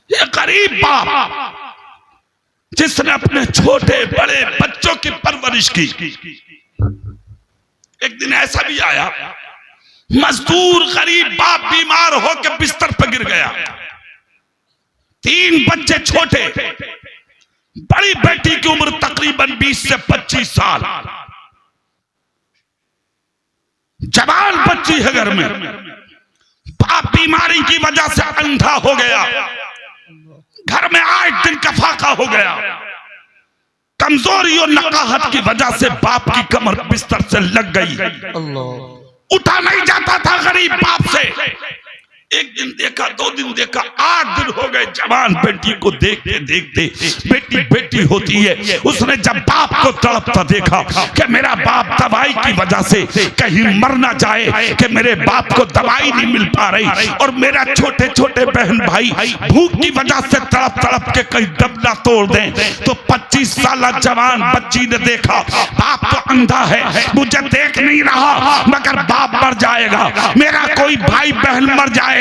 ये गरीब बाप जिसने अपने छोटे बड़े बच्चों की परवरिश की। एक दिन ऐसा भी आया, मजदूर गरीब बाप बीमार होकर बिस्तर पर गिर गया, 3 बच्चे छोटे, बड़ी बेटी की उम्र तकरीबन 20 से 25 साल, जवान बच्ची है घर में। बाप बीमारी की वजह से अंधा हो गया, घर में 8 दिन का फाका हो गया। कमजोरी और नकाहत की वजह से बाप की कमर बिस्तर से लग गई, उठा नहीं जाता था गरीब बाप से। एक दिन देखा, 2 दिन देखा, 8 दिन हो गए। जवान बेटी को देखते देखते बेटी बेटी होती है। उसने जब बाप को तड़पता देखा कि मेरा बाप दवाई की वजह से कहीं मर ना जाए, कि मेरे बाप को दवाई नहीं मिल पा रही, और मेरा छोटे छोटे बहन भाई भूख की वजह से तड़प तड़प के कहीं दम ना तोड़ दें, तो 25 साल जवान बच्ची ने देखा बाप तो अंधा है, मुझे देख नहीं रहा, मगर बाप मर जाएगा, मेरा कोई भाई बहन मर जाएगा,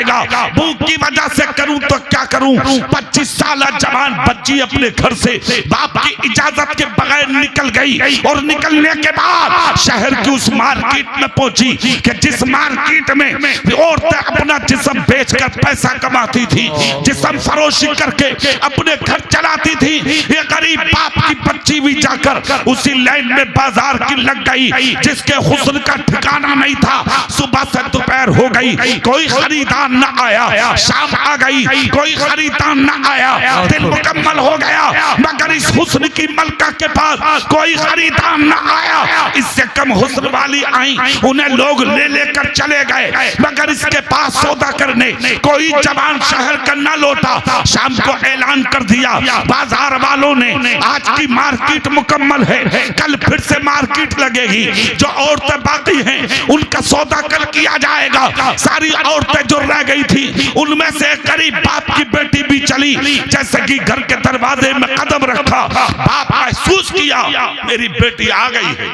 भूख की वजह से करूं तो क्या करूं। 25 साल जवान बच्ची अपने घर से बाप की इजाजत के बगैर निकल गई, और निकलने के बाद शहर की उस मार्केट में पहुंची कि जिस मार्केट में औरतें अपना जिस्म बेचकर पैसा कमाती थी, जिस्म फरोशी करके अपने घर चलाती थी। ये गरीब बाप की बच्ची भी जाकर उसी लाइन में बाजार की लग गई, जिसके हुस्न का ठिकाना नहीं था। सुबह से दोपहर हो गई, कोई खरीदार न आया, शाम आ गई, कोई खरीदार न आया, दिन मुकम्मल हो गया, मगर इस हुस्न की मलका के पास कोई खरीदार न आया। इससे कम हुस्न वाली आई, उन्हें लोग ले लेकर चले गए, मगर इसके पास सौदा करने कोई जवान शहर का न लौटा। शाम को ऐलान कर दिया बाजार वालों ने, आज की मार्केट मुकम्मल है, कल फिर से मार्केट लगेगी, जो औरतें बाकी हैं उनका सौदा कल किया जाएगा। सारी औरतें जो रह गई थी उनमें से गरीब बाप की बेटी भी चली। जैसे कि घर के दरवाजे में कदम रखा, बाप महसूस किया मेरी बेटी आ गई है।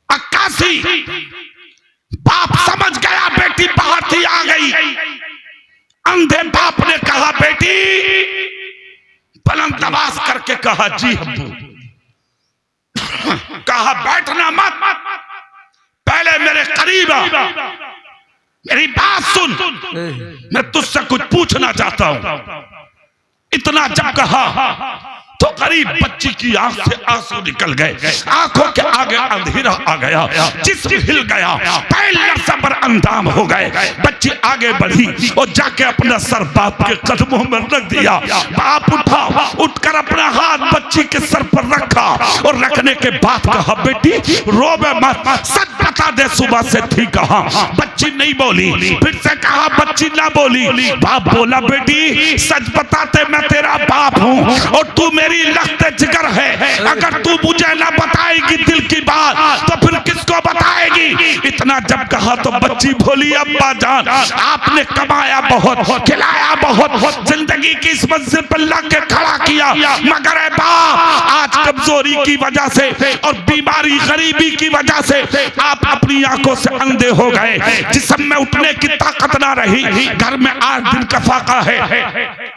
81 बाप समझ गया बेटी बाहर थी, आ गई। अंधे बाप ने कहा बेटी, बुलंद आवाज करके कहा जी अब्बू। कहा बैठना मत, पहले मेरे करीब आ, मेरी बात सुन, मैं तुझसे कुछ पूछना चाहता हूं। इतना जब कहा तो गरीब बच्ची की आंख से आंसू निकल गए, आंखों के आगे अंधेरा आ गया, जिस्म हिल गया, पैर लरसा पर अंधाम हो गए। बच्ची आगे बढ़ी और जाके अपना सर बाप के कदमों में रख दिया। बाप उठा, उठकर अपना हाथ बच्ची के सर पर रखा, और रखने के बाद कहा बेटी रोवे मत, सच बता दे सुबह से थी कहां। बच्ची नहीं बोली, फिर से कहा, बच्ची ना बोली। बाप बोला बेटी सच बताते मैं तेरा बाप हूं, और तू मेरी लखते जिगर है, अगर तू मुझे ना बताएगी दिल की बात तो फिर किसको बताएगी। इतना जब कहा तो बच्ची बोली अब्बा जान आपने कमाया बहुत, खिलाया बहुत, जिंदगी की इस मंजिल पर ला के खड़ा किया, मगर ए बाप आज कमजोरी की वजह से और बीमारी गरीबी की वजह से आप अपनी आंखों से अंधे हो गए, जिस्म में उठने की ताकत ना रही, घर में 8 दिन का फाका है,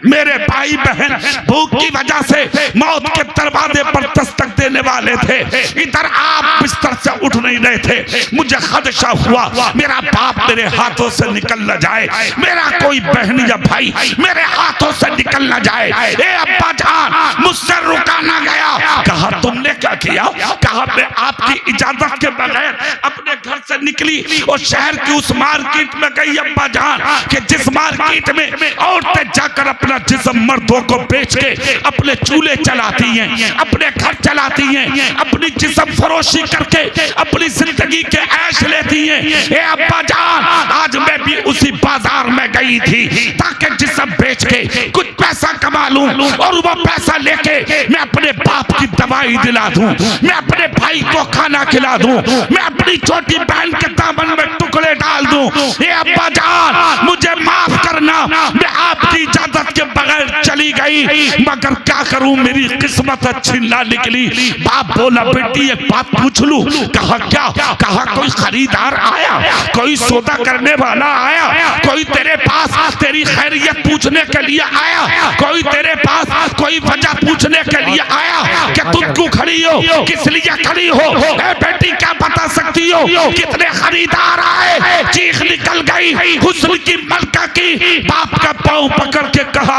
मेरे भाई बहन भूख की वजह से मौत के दरवाजे पर दस्तक देने वाले थे, इधर आप बिस्तर से उठ नहीं रहे थे। मुझे खदशा हुआ मेरा बाप मेरे हाथों से निकल न जाए, मेरा कोई बहन या भाई मेरे हाथों से निकल न जाए। ए अब्बा जान मुझसे रुका ना गया। कहा तुमने क्या किया? कहा मैं आपकी इजाजत के बगैर अपने घर से निकली और शहर की उस मार्केट में गई अब्बा जान, कि जिस मार्केट में औरतें जाकर अपना जिस्म मर्दों को बेच के अपने चूल्हे चलाती हैं, अपने घर चलाती हैं, अपनी जिस्म फरोशी करके अपनी जिंदगी के ऐश लेती हैं। ए अब्बा जान आज मैं भी उसी बाजार में गई थी ताकि जिस्म बेच के कुछ पैसा कमा लूं, और वो पैसा लेके मैं अपने बाप की दवाई दिला दूं, मैं अपने भाई को खाना खिला दूं, मैं अपनी छोटी बहन के दामन में टुकड़े डाल दूं। ए अब्बा जान मुझे माफ करना, मैं आपकी तुम्हारी इजाजत के बगैर चली गई, मगर क्या करूं मेरी किस्मत अच्छी ना निकली। बाप बोला बेटी एक बात पूछ लूं? कहा क्या? कहा कोई खरीदार आया, कोई सौदा करने वाला आया, कोई तेरे पास तेरी खैरियत पूछने के लिए आया, कोई तेरे पास कोई वजह पूछने के लिए आया कि तुम क्यों खड़ी हो, किस लिए खड़ी हो? ए बेटी क्या बता सकती हो कितने खरीदार आए? चीख निकल गई हुस्न की मलका की। बाप का पांव पकड़ के कहा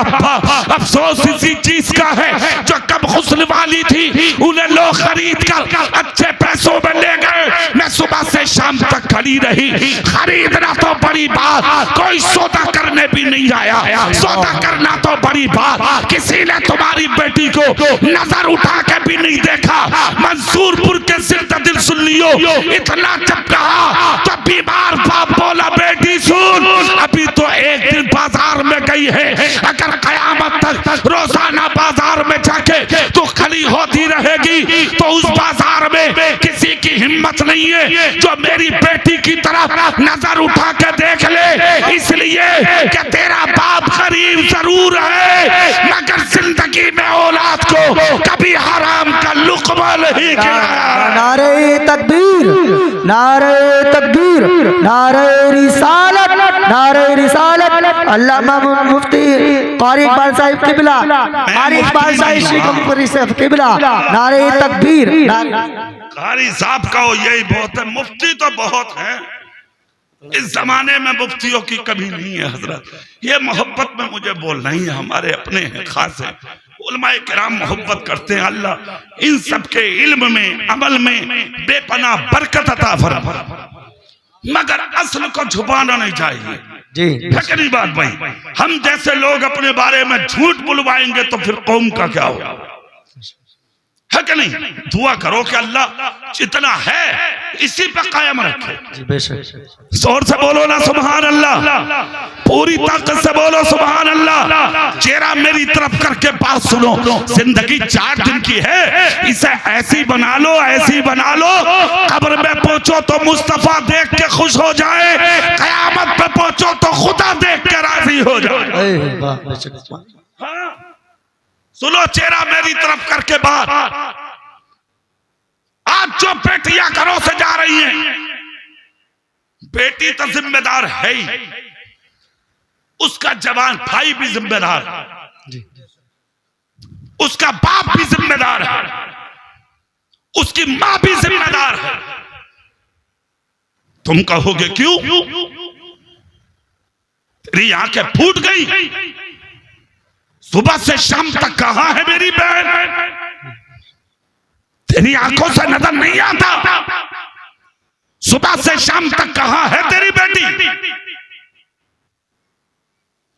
अफसोस इसी चीज का है जो कब हुस्न वाली थी उन्हें लोग खरीद कर अच्छे पैसों में ले गए, मैं सुबह से शाम तक खड़ी रही। खरीदना तो बड़ी बात, कोई सौदा करने भी नहीं आया। सौदा करना तो बड़ी बात, किसी ने तुम्हारी बेटी को नजर उठा के भी नहीं देखा। मंसूरपुर के जिंदा दिल सुन लियो, इतना जब कहा तो बीमार बाप बोला बेटी सुन, अभी तो एक दिन बाजार में गई है, अगर कयामत तक रोजाना बाजार में जाके तो खड़ी होती रहेगी तो उस बाजार में किसी की हिम्मत नहीं है जो मेरी बेटी की तरफ नजर उठा के देख ले। इसलिए कि तेरा बाप गरीब जरूर है मगर जिंदगी में औलाद को कभी हराम का लुक़्मा नहीं खिलाया। नारे तकबीर, नारे तकबीर, नारे रिसालत, नारे रिसालत। अल्लामा मुफ्ती क़ारी इकबाल साहिब किबला, क़ारी इकबाल साहिब किबला, नारे तकबीर। क़ारी साहब का यही बहुत है, मुफ्ती तो बहुत है इस जमाने में, मुफ्तियों की कमी नहीं है हजरत। ये मोहब्बत में मुझे बोलना ही है, हमारे अपने हैं, खास है। उलमाए किराम मोहब्बत करते हैं, अल्लाह इन सब के इल्म में अमल में बेपनाह बरकत अता फरमा, मगर असल को छुपाना नहीं चाहिए जी। फकरी बात भाई, हम जैसे लोग अपने बारे में झूठ बुलवाएंगे तो फिर कौम का क्या होगा, है कि नहीं? दुआ करो कि अल्लाह जितना है इसी पे कायम रखे। जोर से बोलो ना सुभान अल्लाह, पूरी ताकत से बोलो सुभान अल्लाह। चेहरा मेरी तरफ करके बात सुनो, जिंदगी 4 दिन की है, इसे ऐसी बना लो, ऐसी बना लो, कब्र में पहुंचो तो मुस्तफा देख के खुश हो जाए, कयामत पे पहुंचो तो खुदा देख के राजी हो जाए। सुनो चेहरा मेरी तरफ करके बात, आज जो बेटियां घरों से जा रही हैं, बेटी तो जिम्मेदार है ही, उसका जवान भाई भी जिम्मेदार है, उसका बाप भी जिम्मेदार है, उसकी मां भी जिम्मेदार है। तुम कहोगे क्यों? तेरी आंखें फूट गई, सुबह से शाम तक कहां है मेरी बहन? तेरी आंखों से नजर नहीं आता, सुबह से शाम तक कहां है तेरी बेटी?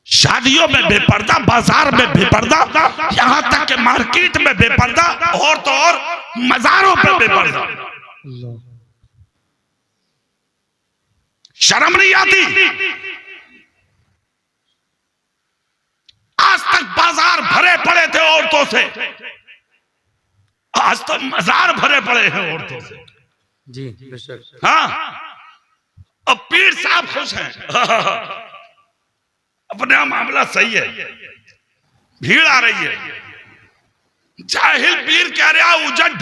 शादियों में बेपर्दा, बाजार में बेपर्दा, यहां तक कि मार्केट में बेपर्दा, और तो और मजारों पे बेपर्दा। शर्म नहीं आती? आज तक बाजार भरे पड़े थे औरतों से, आज तो मजार भरे पड़े हैं औरतों से जी। हाँ, अब पीर साहब खुश हैं, अपना मामला सही है, भीड़ आ रही है। जाहिल पीर कह रहा उजड़,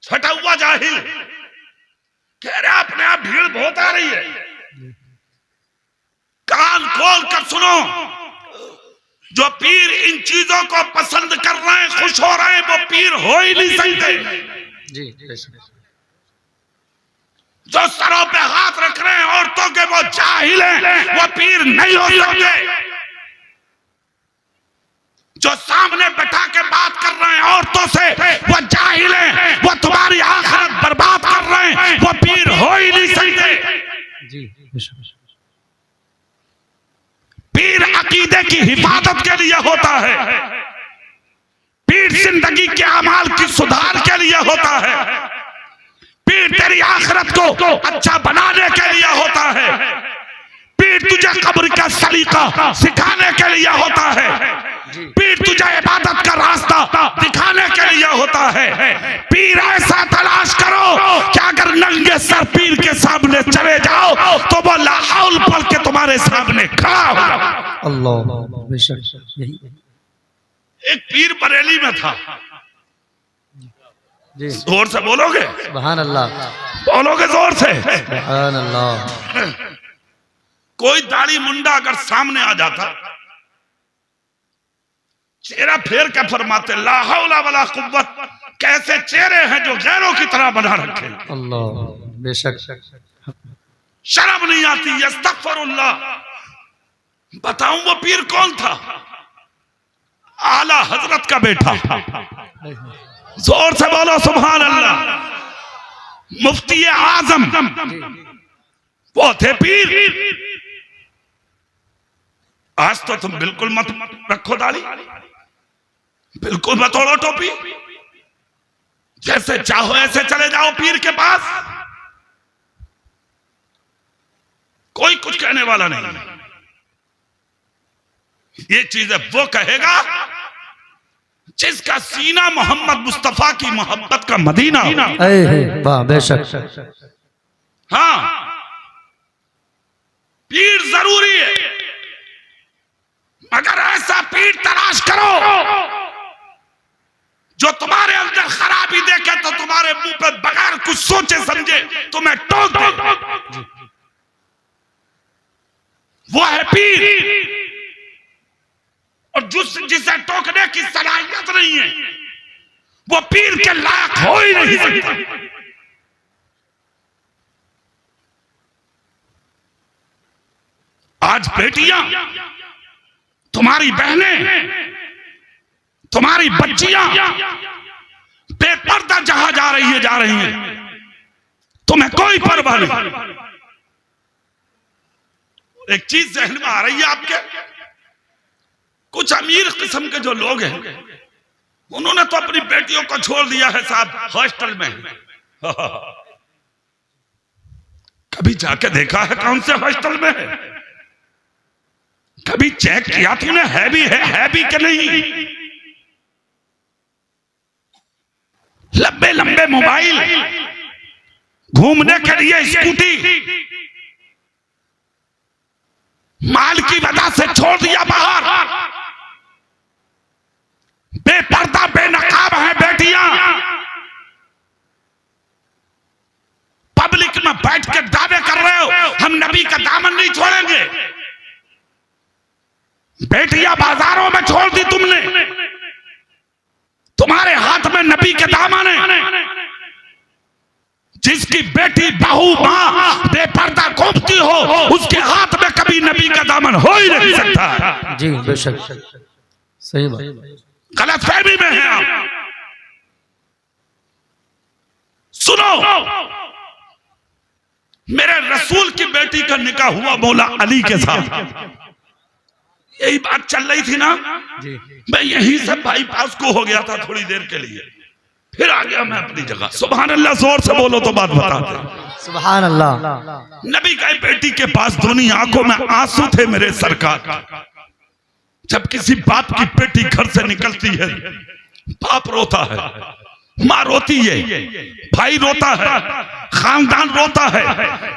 छटा हुआ जाहिल कह रहा अपने आप भीड़ बहुत आ रही है। कान खोल कर सुनो, जो पीर इन चीजों को पसंद कर रहे हैं, खुश हो रहे हैं, वो पीर हो ही नहीं सकते जी। जो सरों पे हाथ रख रहे हैं औरतों के, वो जाहिल हैं, वो पीर नहीं हो सकते। जो सामने बैठा के बात कर रहे हैं औरतों से, वो जाहिल हैं, वो तुम्हारी आखिरत बर्बाद कर रहे हैं, वो पीर हो ही नहीं सकते जी। पीर अकीदे की हिफाजत के लिए होता है, पीर जिंदगी के अमाल की सुधार के लिए होता है, पीर तेरी आखिरत को अच्छा बनाने के लिए होता है, पीर तुझे कब्र का सलीका सिखाने के लिए होता है, पीर तुझे इबादत का रास्ता दिखाने के लिए होता है। पीर ऐसा तलाश करो कि अगर नंगे सर पीर के सामने चले जाओ तो वो ला हौल पढ़ के तुम्हारे सामने खड़ा होगा। अल्लाह बेशक यही एक पीर बरेली में था। जी जोर से बोलोगे? सुभान अल्लाह बोलोगे जोर से? सुभान अल्लाह। कोई दाढ़ी मुंडा अगर सामने आ जाता, चेहरा फेर के फरमाते ला हौला वला कुव्वत, कैसे चेहरे हैं जो गैरों की तरह बना रखे। अल्लाह बेशक शर्म नहीं आती? यस्तगफिरुल्लाह। बताऊं वो पीर कौन था? आला हजरत का बेटा। जोर से बोलो सुभान अल्लाह। मुफ्ती आजम वो थे पीर। आज तो तुम बिल्कुल मत रखो दाढ़ी, बिल्कुल मत ओढ़ो टोपी, जैसे चाहो ऐसे चले जाओ पीर के पास, कोई कुछ कहने वाला नहीं। ये चीजें वो कहेगा जिसका सीना मोहम्मद मुस्तफा की मोहब्बत का मदीना हो। वाह बेशक। हाँ, पीर जरूरी है, मगर ऐसा पीर तलाश करो जो तुम्हारे अंदर खराबी देखे तो तुम्हारे मुंह पर बगैर कुछ सोचे समझे तुम्हें टोक दे। वो है पीर। और जिसे टोकने की सलाहियत नहीं है वो पीर के लायक हो ही नहीं सकता। आज बेटियां, तुम्हारी बहनें, तुम्हारी बच्चियां बेपर्दा जहां जा रही हैं, तुम्हें कोई परवाह नहीं। एक चीज जहन में आ रही है आपके, कुछ अमीर किस्म के जो लोग हैं उन्होंने तो अपनी बेटियों को छोड़ दिया है साहब हॉस्टल में। कभी जाके देखा है कौन से हॉस्टल में है? कभी चेक किया तूने है भी कि नहीं? लंबे लंबे मोबाइल, घूमने के लिए स्कूटी, माल की वजह से छोड़ दिया बाहर। बेपर्दा बेनकाब है बेटियां, पब्लिक में बैठ के दावे कर रहे हो हम नबी का दामन नहीं छोड़ेंगे। बेटियां बाजारों में छोड़ दी तुमने, तुम्हारे हाथ में नबी के दामन है। जिसकी बेटी बहू मां बेपर्दा घूमती हो उसके हाथ में कभी नबी का दामन हो ही नहीं सकता। जी बेशक सही बात। गलतफहमी में है आप। सुनो, मेरे रसूल की बेटी का निकाह हुआ मौला अली के साथ। यही बात चल रही थी ना जी। मैं यहीं से बाईपास को हो गया था थोड़ी देर के लिए, फिर आ गया मैं अपनी जगह। सुभान अल्लाह, जोर से बोलो तो बात बताते। सुभान अल्लाह। नबी की बेटी के पास दोनों आंखों में आंसू थे मेरे सरकार। जब किसी बाप की बेटी घर से निकलती है बाप रोता है, माँ रोती है, भाई रोता है, खानदान रोता है,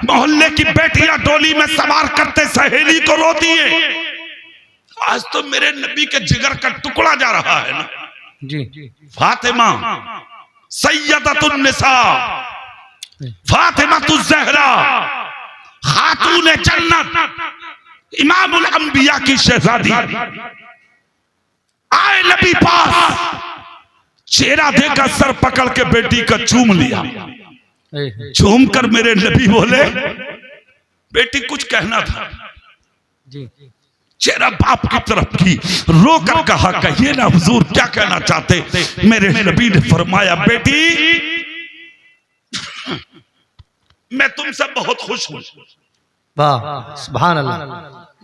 मोहल्ले की बेटियां डोली में सवार करते सहेली को रोती है। आज तो मेरे नबी के जिगर का टुकड़ा जा रहा है ना जी। फातिमा सैयदतुन निसा, फातिमा ज़हरा, खातून जन्नत, इमामुल अंबिया की शहजादी आए नबी पास, चेहरा देखकर सर पकड़ के बेटी का चूम लिया। चूम कर मेरे नबी बोले बेटी कुछ कहना था। जी। चेहरा बाप की तरफ की, रो कर कहा कहिए ना हुजूर क्या कहना चाहते। मेरे नबी ने फरमाया बेटी मैं तुमसे बहुत खुश हूं। वाह सुभान अल्लाह।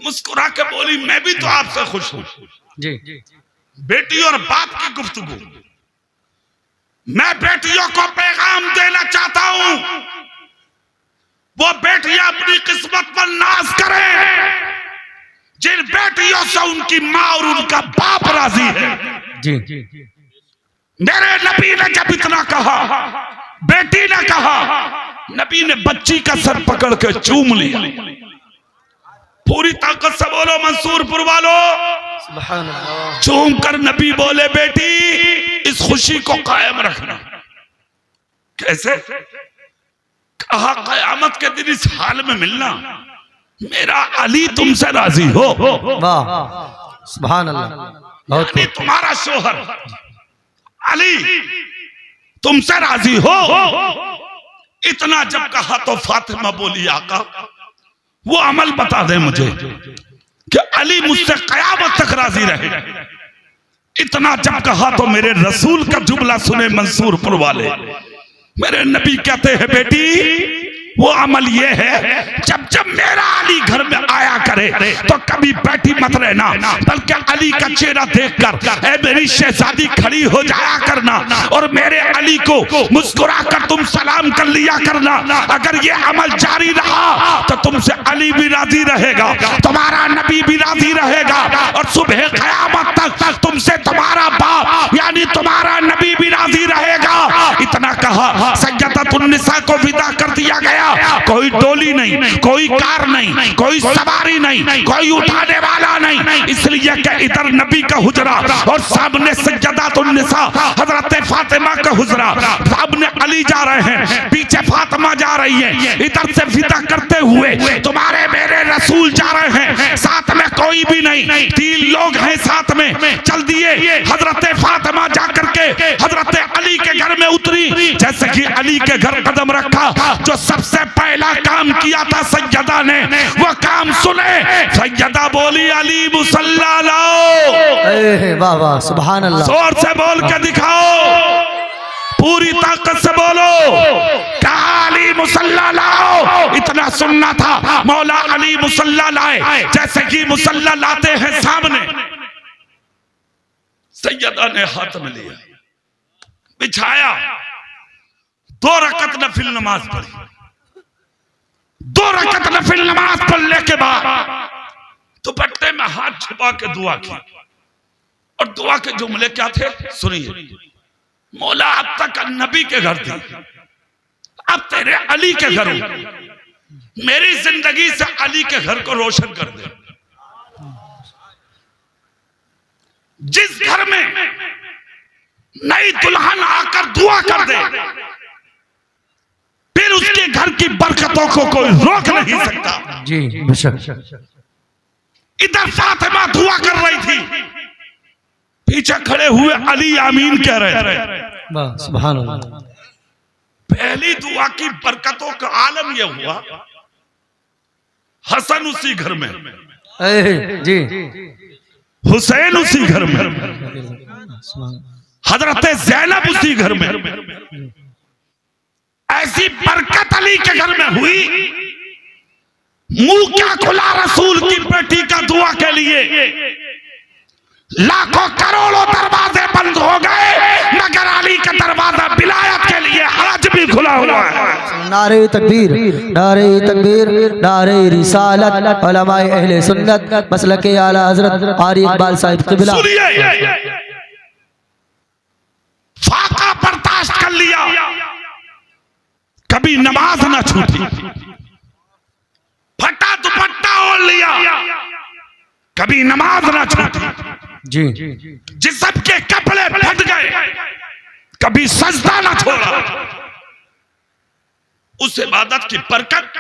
मुस्कुरा के बोली मैं भी तो आपसे खुश हूं। जी। बेटी और बाप की गुफ्तगू। मैं बेटियों को पैगाम देना चाहता हूं, वो बेटियां अपनी किस्मत पर नाज करें जिन बेटियों से उनकी माँ और उनका बाप राजी है। जी। मेरे नबी ने जब इतना कहा, बेटी ने कहा, नबी ने बच्ची का सर पकड़ के चूम लिया। पूरी ताकत से बोलो मन मंसूरपुर वालों, सुभान अल्लाह। चूम कर नबी बोले बेटी इस खुशी को कायम रखना। कैसे? कहा कयामत के दिन इस हाल में मिलना, मेरा अली तुमसे राजी हो। वाह सुभान अल्लाह। बहुत यानी तुम्हारा शोहर अली तुमसे राजी हो। इतना जब कहा तो फातिमा बोली आका वो अमल बता दे मुझे कि अली मुझसे कयामत तक राजी रहे। इतना जब कहा तो मेरे रसूल का जुमला सुने मंसूरपुर वाले। मेरे नबी कहते हैं बेटी वो अमल ये है जब जब मेरा अली घर में आया करे तो कभी बैठी मत रहना, बल्कि अली का चेहरा देखकर ऐ मेरी शहजादी खड़ी हो जाया करना और मेरे अली को मुस्कुरा कर तुम सलाम कर लिया करना। अगर ये अमल जारी रहा तो तुमसे अली भी राजी रहेगा, तुम्हारा नबी भी राजी रहेगा और सुबह क़यामत तक तुमसे तुम्हारा बाप यानी तुम्हारा नबी भी राजी रहेगा। इतना कहा सय्यदतुन्निसा को विदा कर दिया गया। कोई डोली नहीं, कोई कार नहीं, कोई सवारी नहीं, कोई उठाने वाला नहीं, इसलिए कि इधर नबी का हुजरा और सामने सय्यदतुन्निसा हजरत फातिमा का हुजरा, सामने अली जा रहे हैं, पीछे फातिमा जा रही है। इधर से विदा करते हुए तुम्हारे मेरे रसूल जा रहे हैं, साथ में कोई भी नहीं, 3 लोग हैं साथ में। चल दिए हजरत फातिमा जा करके हजरत अली के घर में उतरी। जैसे कि अली के घर कदम रखा, जो सबसे पहला काम किया था सैयदा ने, वो काम सुने। सैयदा बोली अली मुसल्ला लाओ। वाह वाह सुभान अल्लाह। जोर से बोल के दिखाओ, पूरी ताकत से बोलो, कहा अली मुसल्ला लाओ। इतना सुनना था, मौला अली मुसल्ला लाए। जैसे कि मुसल्ला लाते हैं सामने, सैयदा ने हाथ में लिया, बिछाया, 2 रकत नफिल नमाज पढ़ी। 2 रकत नफिल नमाज पढ़ने के बाद दुपट्टे में हाथ छुपा के दुआ की। और दुआ के जुमले क्या थे सुनिए। मौला अब तक नबी के घर थी, अब तेरे अली के घर हूं, मेरी जिंदगी से अली के घर को रोशन कर दे। जिस घर में नई दुल्हन आकर दुआ कर दे, फिर उसके घर की बरकतों को कोई रोक नहीं सकता। जी बेशक। इधर फातिमा दुआ कर रही थी, पीछे खड़े हुए अली आमीन कह रहे थे। वाह सुभान अल्लाह। पहली दुआ की बरकतों का आलम यह हुआ, हसन उसी घर में, जी हुसैन उसी घर में, हजरत ज़ैनब उसी घर में। ऐसी बरकत अली के घर में हुई, मुंह क्या खुला रसूल की बेटी का दुआ के लिए। लाखों करोड़ों दरवाजे बंद हो गए, मगर अली का दरवाजा विलायत के लिए आज भी खुला हुआ है। नारे तकबीर, नारे तकबीर, नारे रिसालत, उलमाए अहले सुन्नत, मसलके आला हजरत कारी इकबाल साहिब क़िबला। सुनिए, फाका बर्दाश्त कर लिया, कभी नमाज ना छूटी, फटा दुपट्टा ओढ़ लिया, कभी नमाज ना छूटी। जी जिस्म के कपड़े फट गए, कभी सजदा ना छोड़ा। उस इबादत की बरकत,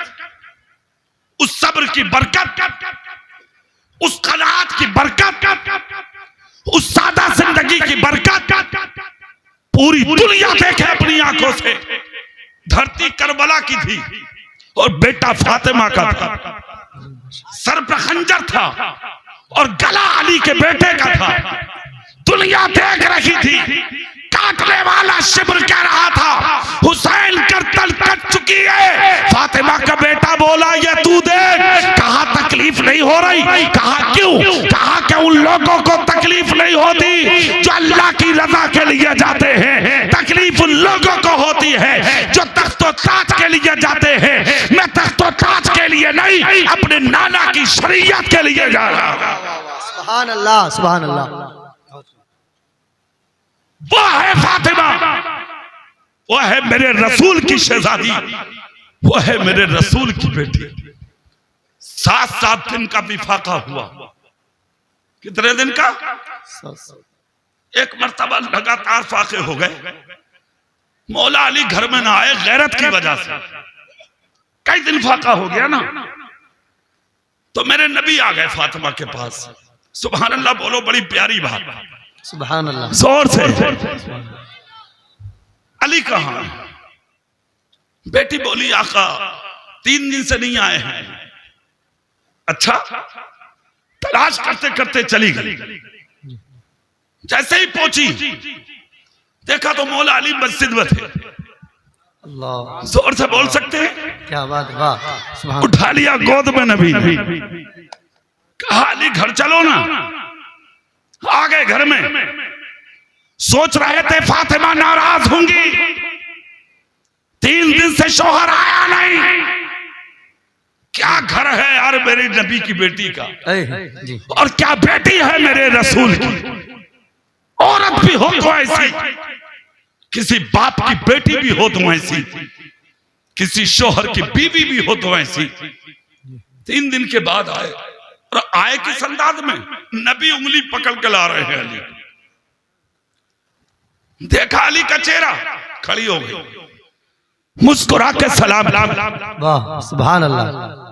उस सब्र की बरकत, उस कनाअत की बरकत, उस सादा जिंदगी की बरकत पूरी दुनिया देखे अपनी आंखों से। धरती करबला की थी और बेटा फातिमा का था, सर पर खंजर था और गला अली के बेटे का था। दुनिया देख रही थी, काटने वाला शिब्र कह रहा था हुसैन गर्दन कट चुकी है। फातिमा का बेटा बोला ये तू देख, कहा तकलीफ नहीं हो रही, कहा क्यों, कहा कि उन लोगों को तकलीफ नहीं होती जो अल्लाह की रजा के लिए जाते हैं, तकलीफ उन लोगों को होती है जो तख्तो ताज के लिए जाते हैं। मैं तख्तो ताज के लिए नहीं, अपने नाना की शरीयत के लिए जा रहा हूं। सुभान अल्लाह, सुभान अल्लाह। वो है फातिमा, वो है मेरे रसूल की शहजादी, वो है मेरे रसूल की बेटी। 7 दिन का विफाका हुआ, कितने दिन का? एक मर्तबा लगातार फाके हो गए, मौला अली घर में ना आए गैरत की वजह से, कई दिन फाका हो गया ना, तो मेरे नबी आ गए फातिमा के पास। सुभान अल्लाह बोलो, बड़ी प्यारी बात, सुभान अल्लाह, जोर से। अली कहाँ? बेटी बोली आका 3 दिन से नहीं आए हैं। अच्छा, तलाश करते करते चली गई। जैसे ही पहुंची देखा तो मौला अली मस्जिद में थे। अल्लाह, जोर से बोल सकते हैं? क्या बात, वाह, सुभान। उठा लिया गोद में नबी ने, कहा अली घर चलो ना। आ गए घर में, सोच रहे थे फातिमा नाराज होंगी, 3 दिन से शौहर आया नहीं, क्या घर है यार मेरी नबी की बेटी का, जी। और क्या बेटी है मेरे रसूल की। औरत भी हो तो ऐसी, किसी बाप की बेटी भी हो तो ऐसी, किसी शौहर की बीवी भी हो तो ऐसी। 3 दिन के बाद आए, और आए किस अंदाज में? नबी उंगली पकड़ के ला रहे हैं अली। देखा अली का चेहरा, खड़ी हो गई, मुस्कुरा के सलाम। वाह, सुभान अल्लाह।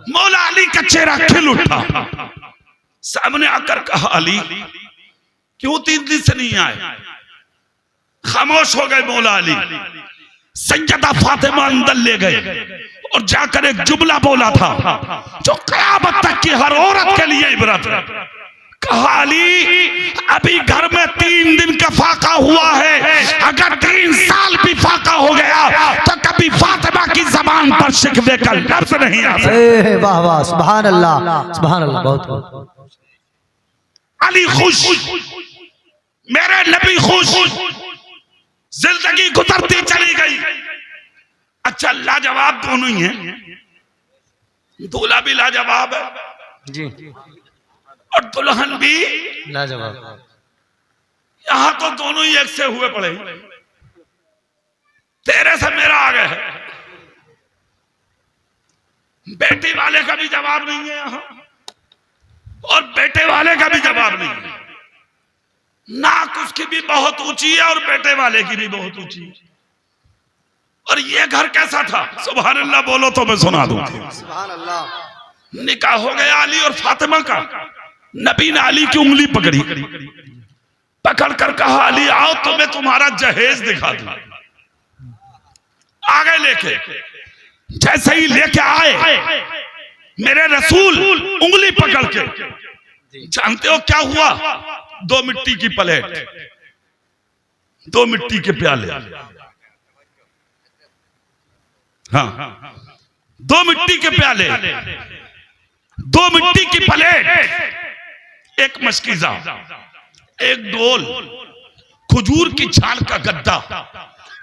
मौला अली का चेहरा खिल उठा, सामने आकर कहा अली क्यों 3 दिन से नहीं आए? खामोश हो गए मौला अली। सैयदा फातिमा अंदर ले गए और जाकर एक जुमला बोला था जो क़यामत तक की हर औरत के लिए इबरत है। कहा अली अभी घर में 3 दिन का फाका हुआ है, अगर 3 साल भी फाका हो गया तो कभी फातिमा की जबान पर शिकवे का लफ्ज नहीं आ सकता। वाह वाह, सुभान अल्लाह, सुभान अल्लाह, बहुत बहुत। अली खुश, मेरे नबी खुश, जिंदगी गुजरती चली गई। अच्छा, लाजवाब दोनों ही हैं, दूल्हा भी लाजवाब है जी, और दुल्हन भी लाजवाब। यहां तो दोनों ही एक से हुए पड़े, तेरे से मेरा आ गए है। बेटी वाले का भी जवाब नहीं है यहां, और बेटे वाले का भी जवाब नहीं है। नाक उसकी भी बहुत ऊंची है और बेटे वाले की भी बहुत ऊंची है। और ये घर कैसा था? सुभान अल्लाह बोलो तो मैं सुना दूं। सुभान अल्लाह। निकाह हो गया अली और फातिमा का। नबी ने अली की उंगली पकड़ी, पकड़ कर कहा अली आओ तुम्हें तुम्हारा जहेज दिखा दूं। आगे लेके, जैसे ही लेके आए मेरे रसूल उंगली पकड़ के, जानते हो क्या हुआ? 2 मिट्टी की प्लेट, 2 मिट्टी के प्याले, हाँ 2 मिट्टी के प्याले, 2 मिट्टी की प्लेट, एक मशकीजा, एक डोल, खजूर की छाल का गद्दा,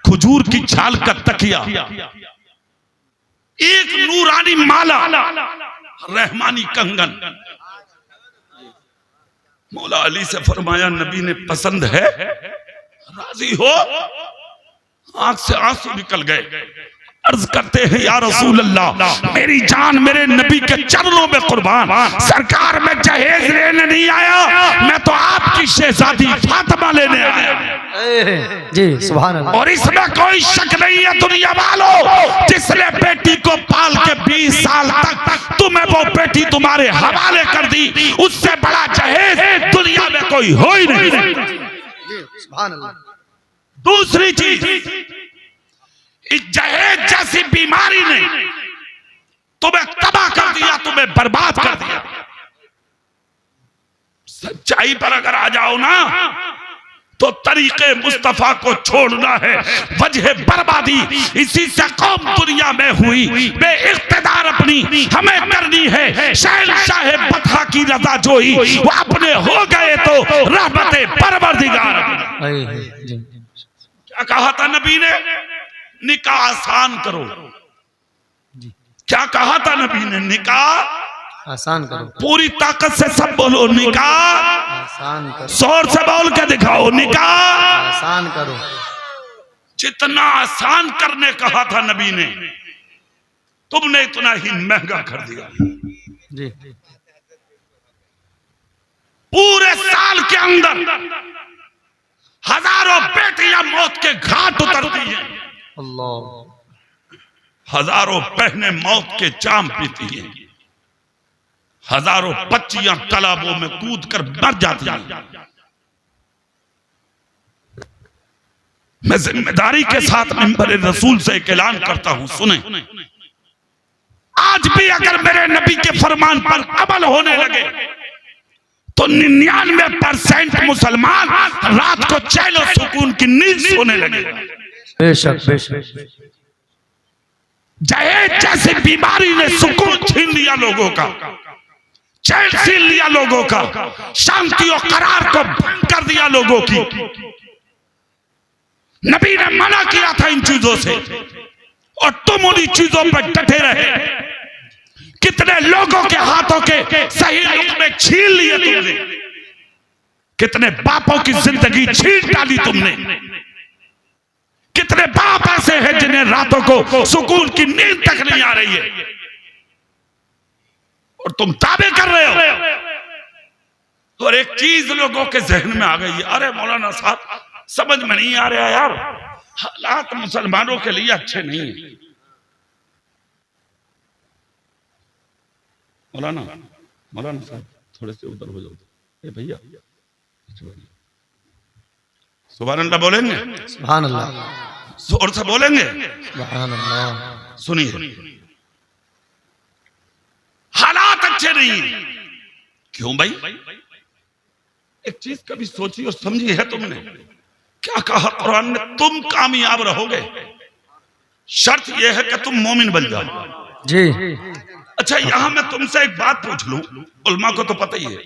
खजूर की छाल का तकिया, एक नूरानी माला, रहमानी कंगन। मौला अली से फरमाया नबी ने पसंद है, राजी हो? आंख से आंसू निकल गए। अर्ज करते हैं या रसूल अल्लाह, मेरी जान मेरे नबी के चरणों में कुर्बान, सरकार में जहेज लेने नहीं आया, मैं तो आपकी शहजादी फातिमा लेने आया। जी सुभान अल्लाह। और इसमें कोई शक नहीं है दुनिया वालों, जिसने बेटी को पाल के 20 साल तक तुम्हें वो बेटी तुम्हारे हवाले कर दी, उससे बड़ा जहेज दुनिया में कोई हो ही नहीं। सुभान अल्लाह। दूसरी चीज, इस जहेज जैसी बीमारी ने तुम्हें तबाह कर दिया, तुम्हें बर्बाद कर दिया। सच्चाई पर अगर आ जाओ ना तो तरीके मुस्तफा को छोड़ना है वजह बर्बादी। इसी से कौम दुनिया में हुई बेइख्तिदार, अपनी हमें करनी है शहंशाह बतहा की रजा जोई, वो अपने हो गए तो रहमते परवरदिगार। क्या कहा था नबी ने? निकाह आसान करो। क्या कहा था नबी ने? निकाह आसान करो। पूरी ताकत से सब बोलो निकाह आसान करो। जोर से बोल के दिखाओ निकाह आसान करो। जितना आसान करने कहा था नबी ने, तुमने इतना ही महंगा कर दिया। जी। पूरे पूरे साल के अंदर हजारों बेटियां मौत के घाट उतरती हैं, अल्लाह। हजारों बहनें मौत के जाम पीती हैं, हजारों बच्चियां तालाबों में कूद कर मर जाती हैं। मैं जिम्मेदारी के साथ मिंबर रसूल से एक ऐलान करता हूं, सुने। आज भी अगर मेरे नबी के फरमान पर अमल होने लगे तो 99% मुसलमान रात को चैन और सुकून की नींद सोने लगे। बेशक बेशक। दहेज जैसी बीमारी ने सुकून छीन लिया लोगों का, चैन छीन लिया लोगों का, शांति और करार को भंग कर दिया लोगों की। नबी ने मना किया था इन चीजों से और तुम उन्हीं चीजों पर डटे रहे। कितने लोगों के हाथों के सही लुक़मे छीन लिए तुमने, कितने बापों की जिंदगी छीन डाली तुमने। कितने बाप ऐसे हैं जिन्हें रातों को सुकून की नींद तक नहीं आ रही है और तुम दावे कर रहे हो। और एक चीज लोगों के जहन में आ गई है, अरे मौलाना साहब समझ में नहीं आ रहा यार, हालात मुसलमानों के लिए अच्छे नहीं है। मौलाना साहब थोड़े से उधर हो जाओ। ए भैया सुभान अल्लाह बोलेंगे? सुभान अल्लाह। जोर से बोलेंगे? सुभान अल्लाह। सुनिए, हालात अच्छे नहीं। क्यों भाई? एक चीज कभी सोची और समझी है तुमने? क्या कहा कुरान ने? तुम कामयाब रहोगे, शर्त यह है कि तुम मोमिन बन जाओ। जी। अच्छा, यहां मैं तुमसे एक बात पूछ लूं, उल्मा को तो पता ही है,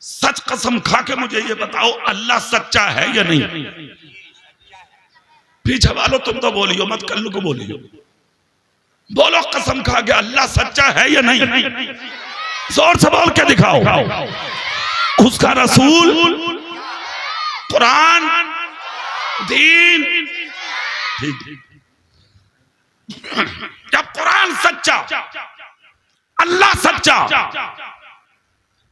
सच कसम खा के मुझे ये बताओ, अल्लाह सच्चा है या नहीं? पीछे वालों तुम तो बोलियो मत, कल्लू को बोलियो। बोलो कसम खा के, अल्लाह सच्चा है या नहीं? जोर से बोल के दिखाओ। उसका रसूल, कुरान, दीन। जब कुरान सच्चा, अल्लाह सच्चा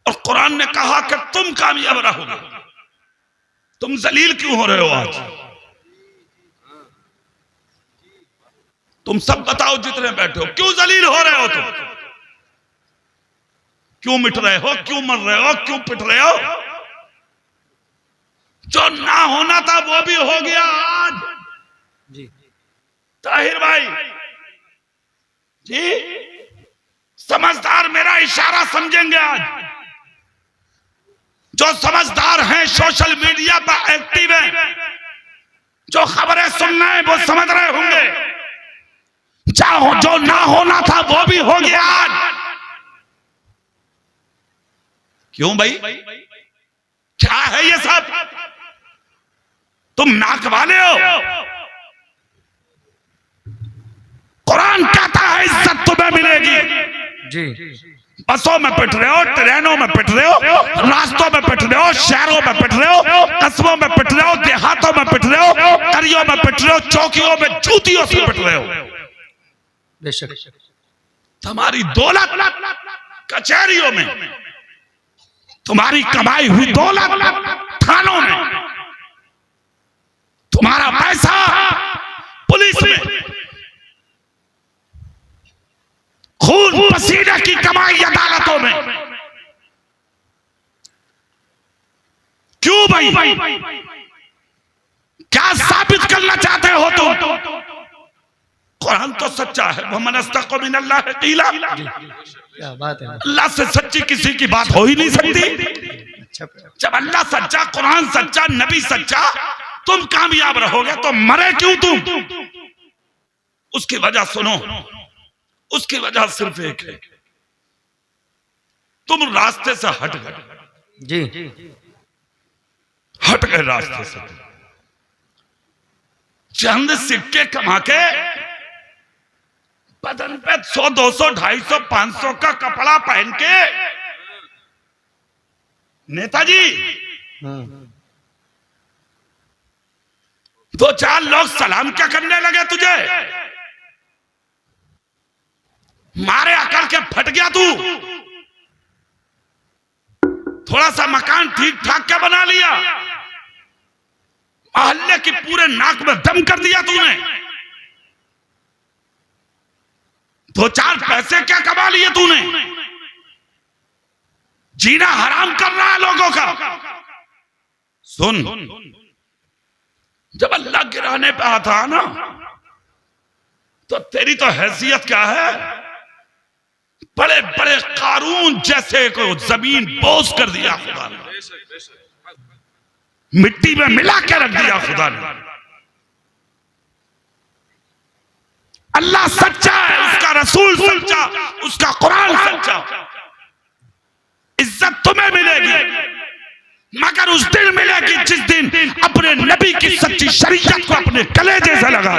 और कुरान ने कहा कि तुम कामयाब रहोगे, तुम जलील क्यों हो रहे हो आज? तुम सब बताओ जितने बैठे हो, क्यों जलील हो रहे हो? तुम क्यों मिट रहे हो? क्यों मर रहे हो? क्यों पिट रहे हो? जो ना होना था वो भी हो गया आज। जी ताहिर भाई जी, समझदार मेरा इशारा समझेंगे आज। जो समझदार हैं, सोशल मीडिया पर एक्टिव हैं, जो खबरें सुन रहे हैं, वो समझ रहे होंगे जो ना होना था वो भी हो गया आज। क्यों भाई? क्या है ये सब? तुम नाक वाले हो। कुरान कहता है इज्जत तुम्हें मिलेगी। जी। बसों में पिट रहे हो, ट्रेनों में पिट रहे हो, रास्तों में पिट रहे हो, शहरों में पिट रहे हो, कस्बों में पिट रहे हो, देहातों में पिट रहे हो, करियों में पिट रहे हो, चौकियों में जूतियों से पिट रहे हो। बेशक। तुम्हारी दौलत कचहरियों में, तुम्हारी कमाई हुई दौलत थानों में, तुम्हारा पैसा पुलिस में, खून पसीने की कमाई अदालतों में। क्यों भाई? क्या साबित करना चाहते हो तुम? कुरान तो सच्चा है। वमन अस्तक़ु मिनल्लाह क़ीला। क्या बात है। अल्लाह से सच्ची किसी की बात हो ही नहीं सकती। जब अल्लाह सच्चा, कुरान सच्चा, नबी सच्चा, तुम कामयाब रहोगे तो मरे क्यों तुम? उसकी वजह सुनो, उसकी वजह सिर्फ एक है, तुम रास्ते से हट गए। जी। हट गए रास्ते से। चंद सिक्के कमा के बदन पे 100, 200, 250, 500 का कपड़ा पहन के नेताजी, 2-4 लोग सलाम क्या करने लगे तुझे? मारे अकल के फट गया तू। थोड़ा सा मकान ठीक ठाक क्या बना लिया, मोहल्ले की पूरे नाक में दम कर दिया तूने, दो चार पैसे क्या कमा लिए तूने, जीना हराम कर रहा है लोगों का। सुन, जब अल्लाह गिराने पे आता ना तो तेरी तो हैसियत क्या है, बड़े बड़े कारून जैसे को जमीन बोझ कर दिया खुदा ने, मिट्टी में मिला के रख दिया खुदा ने। अल्लाह सच्चा है, उसका रसूल सच्चा, उसका कुरान सच्चा। इज्जत तुम्हें मिलेगी मगर उस दिन मिलेगी जिस दिन अपने नबी की सच्ची शरीयत को अपने कलेजे से लगा।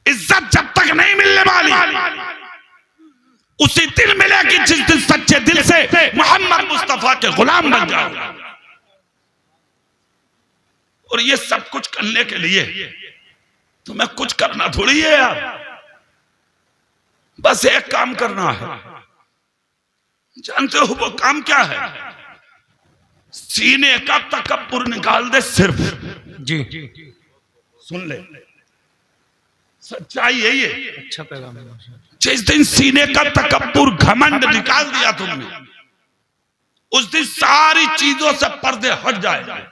इज्जत जब तक नहीं मिलने वाली उसी दिन मिलेगी जिस दिन सच्चे दिल से मोहम्मद मुस्तफा के गुलाम बन जाओ। और ये सब कुछ करने के लिए तुम्हें कुछ करना थोड़ी है यार, बस एक काम करना है। जानते हो वो काम क्या है? सीने का तकब्बुर निकाल दे सिर्फ। जी सुन ले, सच्चाई है ये। अच्छा पैगाम है। जिस दिन सीने का तकब्बुर घमंड निकाल दिया तुमने, उस दिन सारी चीजों से पर्दे हट जाएंगे,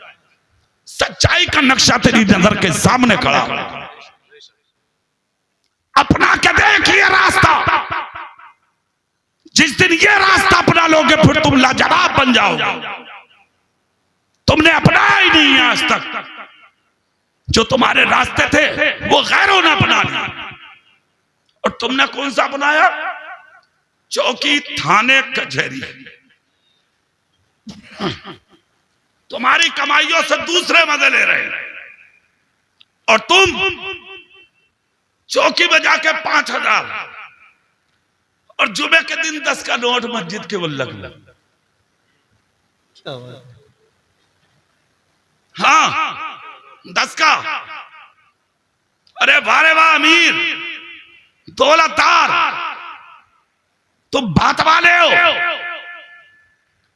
सच्चाई का नक्शा तेरी नजर के सामने खड़ा हो। अपना के देख ये रास्ता, जिस दिन ये रास्ता अपना लोगे फिर तुम लाजवाब बन जाओगे। तुमने अपनाया ही नहीं आज तक, जो तुम्हारे रास्ते थे वो गैरों ने अपना लिया। और तुमने कौन सा अपनाया? चौकी, थाने, कचहरी। तुम्हारी कमाइयों से दूसरे मजे ले रहे हैं और तुम चौकी में जाके 5,000 और जुमे के दिन 10 का नोट मस्जिद के गुल्लक में। हाँ 10 का। अरे वाह रे वाह अमीर, दौलतदार, तुम बात वाले हो।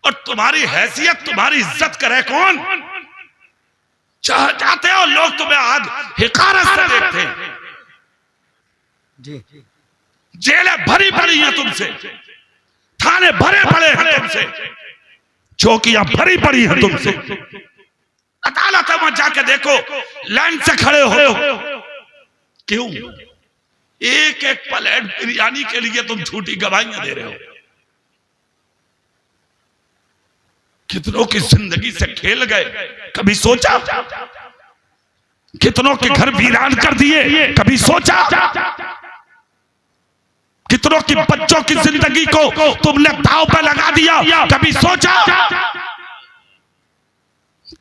और तुम्हारी हैसियत, तुम्हारी इज्जत करे कौन? चाहते हो लोग तुम्हें आज हिकारत से देखते हैं। जेलें भरी पड़ी हैं तुमसे, थाने भरे पड़े हैं तुमसे, चौकियां भरी पड़ी हैं तुमसे। अदालत में जाके देखो, लाइन से खड़े हो। क्यों? एक एक प्लेट बिरयानी के लिए तुम झूठी गवाहियां दे रहे हो। कितनों की जिंदगी से खेल गए, कभी सोचा? कितनों के घर वीरान कर दिए, कभी सोचा? कितनों की बच्चों की जिंदगी को तुमने दांव पे लगा दिया, कभी सोचा?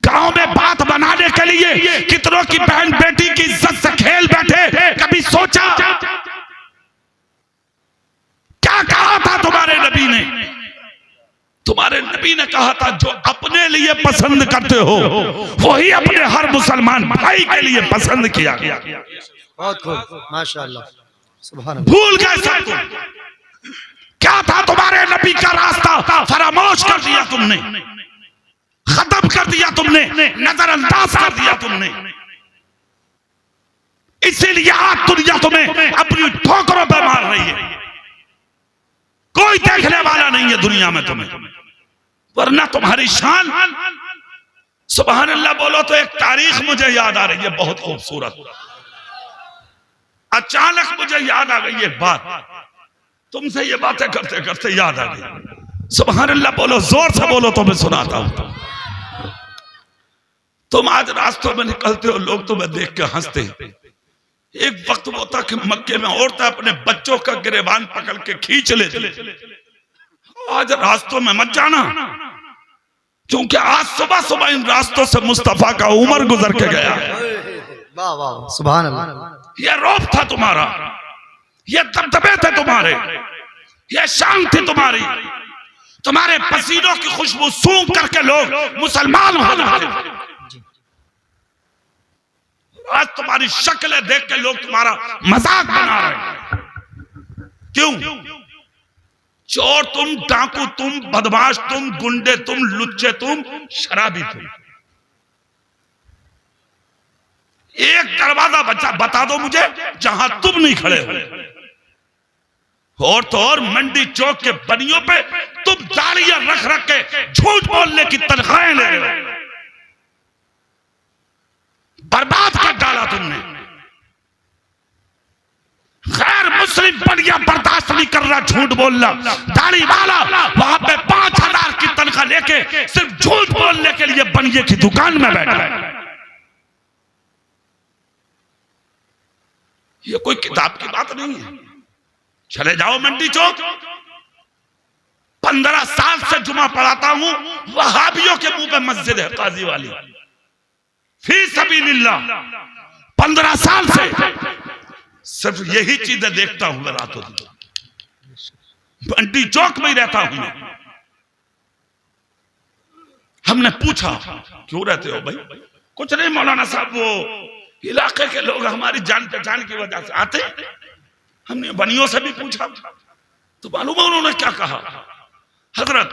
गांव में बात बनाने के लिए कितनों की बहन बेटी की इज्जत से खेल बैठे, कभी सोचा? क्या कहा था तुम्हारे नबी ने? तुम्हारे नबी ने कहा था जो अपने लिए पसंद करते हो वही अपने हर मुसलमान भाई के लिए पसंद किया गया। बहुत खूब, माशाअल्लाह, सुभान अल्लाह। भूल गए सब तुम। क्या था तुम्हारे नबी का रास्ता? फरामोश कर दिया तुमने, खत्म कर दिया तुमने, नजरअंदाज कर दिया तुमने। इसीलिए आज दुनिया तुम्हें अपनी ठोकरों पर मार रही है। कोई देखने वाला नहीं है दुनिया में तुम्हें, वरना तुम्हारी शान। सुभान अल्लाह बोलो तो एक तारीख मुझे याद आ रही है बहुत खूबसूरत। अचानक मुझे याद आ गई एक बात, तुमसे ये बातें करते करते याद आ गई। सुभान अल्लाह बोलो, जोर से बोलो तो मैं सुनाता हूं। तुम आज रास्तों में निकलते हो, लोग तुम्हें देख के हंसते हैं। एक वक्त वो था कि मक्के में औरतें अपने बच्चों का गिरेबान पकड़ के खींच लेती। आज रास्तों में मत जाना, क्योंकि आज सुबह सुबह इन रास्तों से मुस्तफा का उमर गुजर के गया। वाह वाह, सुभान अल्लाह। यह रौब था तुम्हारा, ये दबदबे थे तुम्हारे, ये शान थी तुम्हारी। तुम्हारे पसीनों की खुशबू सूंघ करके लोग मुसलमान हो जाते थे। आज तुम्हारी शक्लें देख के लोग तुम्हारा मजाक बना रहे हैं। क्यों? चोर तुम, डाकू तुम, बदमाश तुम, गुंडे तुम, लुच्चे तुम, शराबी तुम। एक दरवाजा बता दो मुझे जहां तुम नहीं खड़े हो। और तो और मंडी चौक के बनियों पे तुम दाढ़ियां रख रख के झूठ बोलने की तनख्वाहें ले रहे हो। बर्बाद कर डाला तुमने। गैर मुस्लिम बनिया बर्दाश्त नहीं कर रहा झूठ बोलना। दाढ़ी वाला वहां पे 5,000 की तनख्वाह लेके सिर्फ झूठ बोलने के लिए बनिए की दुकान में बैठा है। ये कोई किताब की बात नहीं है। चले जाओ मंडी चौक। 15 साल से जुमा पढ़ाता हूं, वहाबियों के मुंह पे मस्जिद है काजी वाली, फी सबीलिल्लाह। 15 साल से सिर्फ यही चीजें देखता हूं मैं रातों दिन। मंडी चौक में ही रहता हूं। हमने पूछा क्यों रहते हो भाई? कुछ नहीं मौलाना साहब, वो इलाके के लोग हमारी जान पहचान की वजह से आते। हमने बनियों से भी पूछा तो मालूम है उन्होंने क्या कहा? हजरत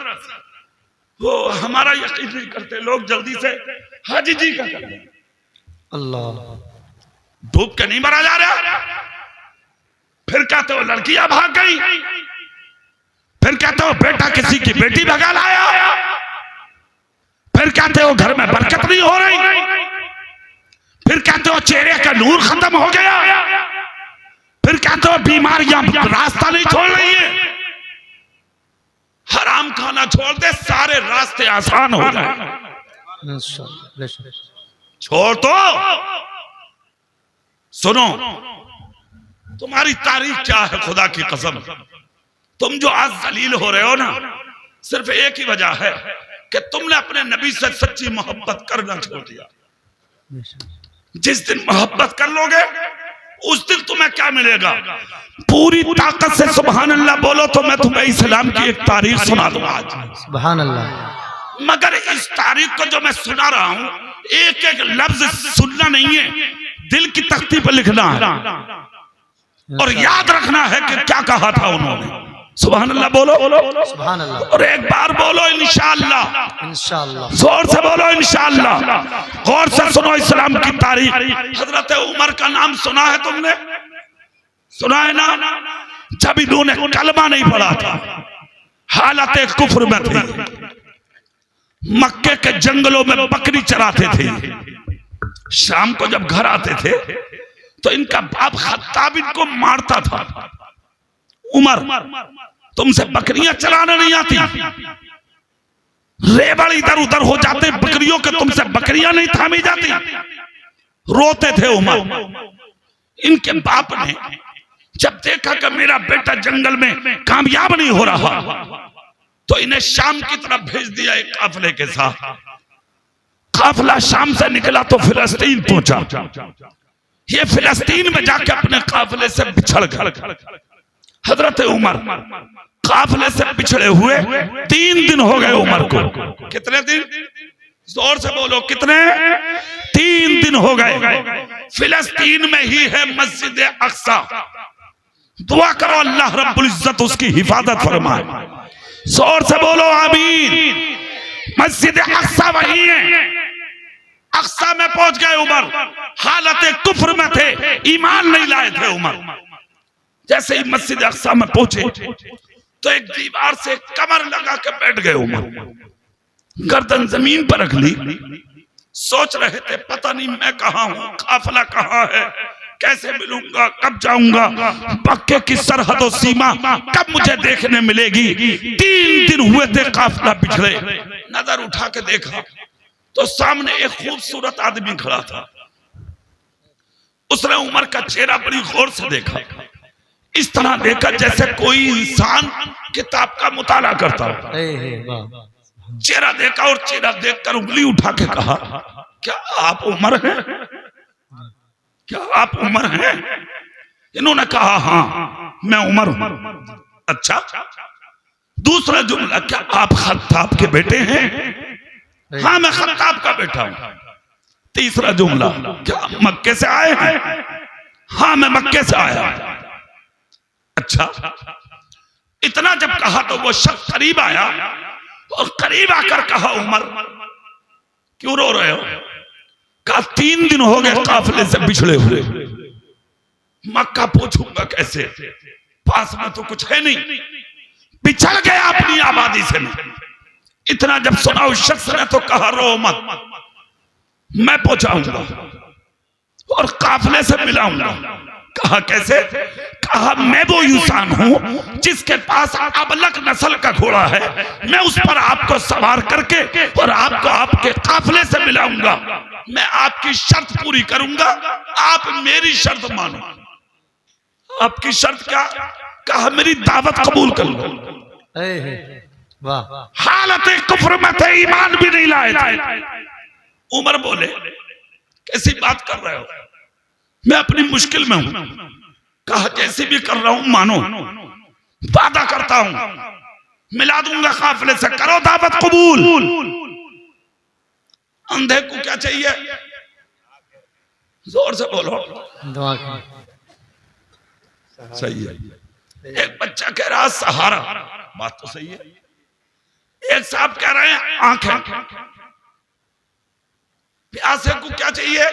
वो हमारा यकीन नहीं करते लोग, जल्दी से हाजी जी का कर दें। अल्लाह, धूप के नहीं मरा जा रहा। फिर कहते हो लड़कियां भाग गई, फिर कहते हो बेटा किसी की बेटी भगा लाया, फिर कहते हो घर में बरकत नहीं हो रही, फिर कहते हो चेहरे का नूर खत्म हो गया, फिर कहते हो बीमारियां रास्ता नहीं छोड़ रही है। हराम खाना छोड़ दे, सारे रास्ते आसान हो जाए। छोड़ तो सुनो, तुम्हारी तारीख क्या है? खुदा की कसम, तुम जो आज जलील हो रहे हो ना, सिर्फ एक ही वजह है कि तुमने अपने नबी से सच्ची मोहब्बत करना छोड़ दिया। जिस दिन मोहब्बत कर लोगे उस दिन तुम्हें क्या मिलेगा? पूरी ताकत से सुभान अल्लाह बोलो तो मैं तुम्हें इस्लाम की एक तारीख सुना दूंगा आज। सुभान अल्लाह। मगर इस तारीख को जो मैं सुना रहा हूं, एक एक लफ्ज सुनना नहीं है, दिल की तख्ती पर लिखना है और याद रखना है कि क्या कहा था उन्होंने। सुभान अल्लाह बोलो, सुभान अल्लाह, और एक बार बोलो इंशाअल्लाह, इंशाअल्लाह, जोर से बोलो इंशाअल्लाह। गौर से सुनो इस्लाम की तारीख। हजरत उमर का नाम सुना है तुमने? सुना है ना? जब इन्होंने कलमा नहीं पढ़ा था, हालत कुफ्र में थे, मक्के के जंगलों में बकरी चराते थे। शाम को जब घर आते थे तो इनका बाप खत्ताब इनको मारता था। उमर, तुमसे बकरियां चलाना नहीं आती? रेबड़ इधर उधर हो जाते बकरियों के, तुमसे बकरियां नहीं थामी जाती? रोते थे उमर। इनके बाप ने जब देखा कि मेरा बेटा जंगल में कामयाब नहीं हो रहा, तो इन्हें शाम की तरफ भेज दिया एक काफले के साथ। काफला शाम से निकला तो फिलिस्तीन पहुंचा। ये फिलिस्तीन में जाके अपने काफले से बिछड़ गए। हजरत उमर काफले से पिछड़े हुए 3 दिन हो गए उमर को। कितने दिन? जोर से बोलो, कितने? 3 दिन हो गए। फिलिस्तीन में ही है मस्जिद अक्सा। दुआ करो अल्लाह रब्बुल इज्जत उसकी हिफाजत फरमाए। जोर से बोलो आमीन। मस्जिद अक्सा वही है। अक्सा में पहुंच गए उमर। हालत कुफ्र में थे, ईमान नहीं लाए थे उमर। जैसे ही मस्जिद अक्सा में पहुंचे तो एक दीवार से कमर लगा के बैठ गए उमर। गर्दन जमीन पर रख ली। सोच रहे थे पता नहीं मैं कहां हूं, काफिला कहां है, कैसे मिलूंगा, कब जाऊंगा, मक्के की सरहद और सीमा कब मुझे देखने मिलेगी। 3 दिन हुए थे काफिला पिछड़े। नजर उठा के देखा तो सामने एक खूबसूरत आदमी खड़ा था। उसने उमर का चेहरा बड़ी गौर से देखा। इस तरह देखा जैसे कोई इंसान किताब का मुताला करता हो। चेहरा देखा और चेहरा देखकर उंगली उठा के कहा, क्या आप उमर हैं? क्या आप उमर हैं? इन्होंने कहा हाँ मैं उमर हूं। अच्छा, दूसरा जुमला, क्या आप खत्ताब के बेटे हैं? हाँ मैं खत्ताब का बेटा हूं। तीसरा जुमला, क्या मक्के से आए हैं? हाँ मैं मक्के से आया। अच्छा, इतना जब कहा तो वो शख्स करीब आया और करीब आकर कहा उमर क्यों रो रहे हो? कहा 3 दिन हो गए काफिले से बिछड़े हुए, मक्का पहुंचूंगा कैसे? पास में तो कुछ है नहीं, बिछड़ गया अपनी आबादी से। इतना जब सुना उस शख्स ने तो कहा रो मत, मैं पहुंचाऊंगा और काफिले से मिलाऊंगा। कहा कैसे? कहा मैं वो इंसान हूं जिसके पास अबलक नस्ल का घोड़ा है, मैं उस पर आपको सवार करके और आपको आपके काफिले से मिलाऊंगा। मैं आपकी शर्त पूरी करूंगा, आप मेरी शर्त मानो। आपकी शर्त क्या? कहा मेरी दावत कबूल कर लो। वाह, हालत कुफ्र में थे, ईमान भी नहीं लाए थे। उमर बोले कैसी बात कर रहे हो? मैं अपनी मुश्किल में हूं। कहा जैसे भी कर रहा हूं मानो, वादा करता हूं मिला दूंगा काफिले से, करो दावत कबूल। अंधे को क्या चाहिए? जोर से बोलो। दुआ सही है। एक बच्चा कह रहा सहारा, बात तो सही है। एक साहब कह रहे हैं आंखें। प्यासे को क्या चाहिए?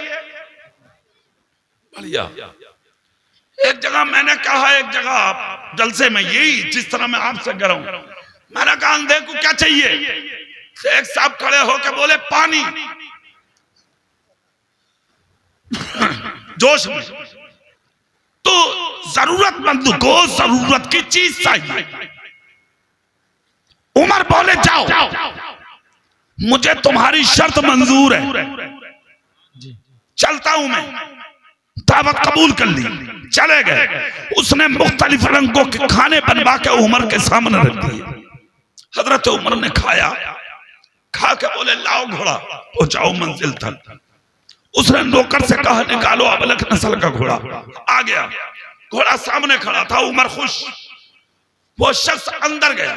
बढ़िया। एक जगह मैंने कहा, एक जगह आप जलसे में यही जिस तरह मैं आपसे कह रहा हूं, मैंने कहा अंधे को क्या चाहिए? एक साहब खड़े होकर बोले पानी। जोश में तो जरूरतमंद को जरूरत की चीज चाहिए। उमर बोले जाओ, मुझे तुम्हारी शर्त मंजूर है, चलता हूं मैं। दावत कबूल कर ली, चले गए। उसने मुख्तलिफ रंगों के खाने बनवा के उमर के सामने रख दिए। हजरत उमर ने खाया, खा के बोले लाओ घोड़ा, पहुंचाओ मंजिल तक। उसने नौकर से कहा निकालो अबलक नस्ल का घोड़ा। आ गया, घोड़ा सामने खड़ा था। उमर खुश। वो शख्स अंदर गया,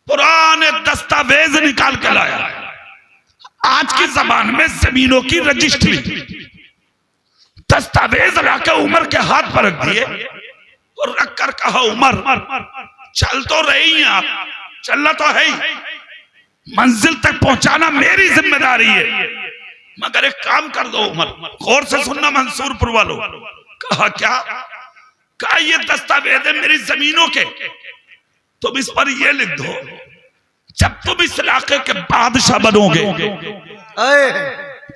पुराने दस्तावेज निकाल के लाया। आज की जबान में जमीनों की रजिस्ट्री, दस्तावेज लाके उमर के हाथ पर रख दिए और रख कर कहा उमर चल तो रही हैं आप, चलना तो है ही, मंजिल तक पहुंचाना मेरी जिम्मेदारी है, मगर एक काम कर दो उमर। गौर से सुनना मंसूरपुर वालों। कहा क्या? कहा ये दस्तावेज है मेरी जमीनों के, तुम इस पर ये लिख दो जब तुम इस इलाके के बादशाह बनोगे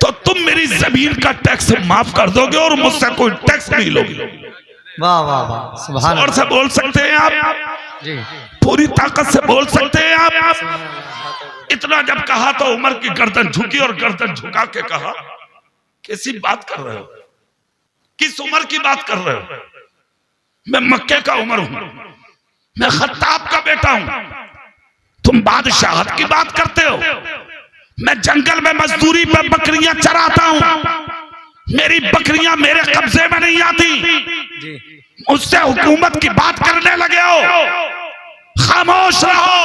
तो तुम मेरी जमीन का टैक्स माफ कर दोगे और मुझसे कोई टैक्स नहीं लोगे। वाह वाह वाह, सुभान और से बोल सकते हैं आप जी, पूरी ताकत से बोल सकते हैं आप। इतना जब कहा तो उमर की गर्दन झुकी और गर्दन झुका के कहा कैसी बात कर रहे हो? किस उमर की बात कर रहे हो? मैं मक्के का उमर हूं, मैं खत्ताब का बेटा हूं, तुम बादशाहत की बात करते हो। मैं जंगल में मजदूरी पर बकरियां चराता हूं, मेरी बकरियां मेरे कब्जे में नहीं आती, मुझसे हुकूमत की बात करने लगे हो, खामोश रहो।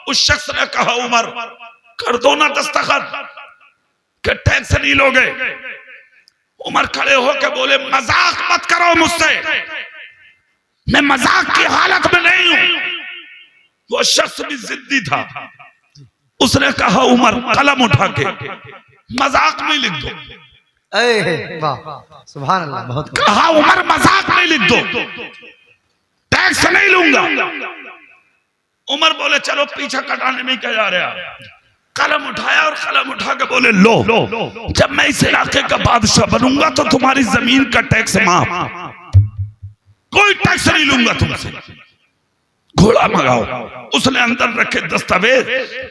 उस शख्स ने कहा उमर कर दो ना दस्तखत कि टैक्स नहीं लोगे। उमर खड़े होकर बोले मजाक मत करो मुझसे, मैं मजाक की हालत में नहीं हूं। वो शख्स भी जिद्दी था, उसने कहा उमर कलम उठा के मजाक में लिख दो। वाह सुभान अल्लाह, बहुत कहा उमर मजाक में लिख दो, टैक्स नहीं लूंगा। उमर बोले चलो पीछा कटाने में क्या जा रहा। कलम उठाया और कलम उठा के बोले लो, जब मैं इस इलाके का बादशाह बनूंगा तो तुम्हारी जमीन का टैक्स माफ, कोई टैक्स नहीं लूंगा तुमसे। घोड़ा मंगाओ। उसने अंदर रखे दस्तावेज,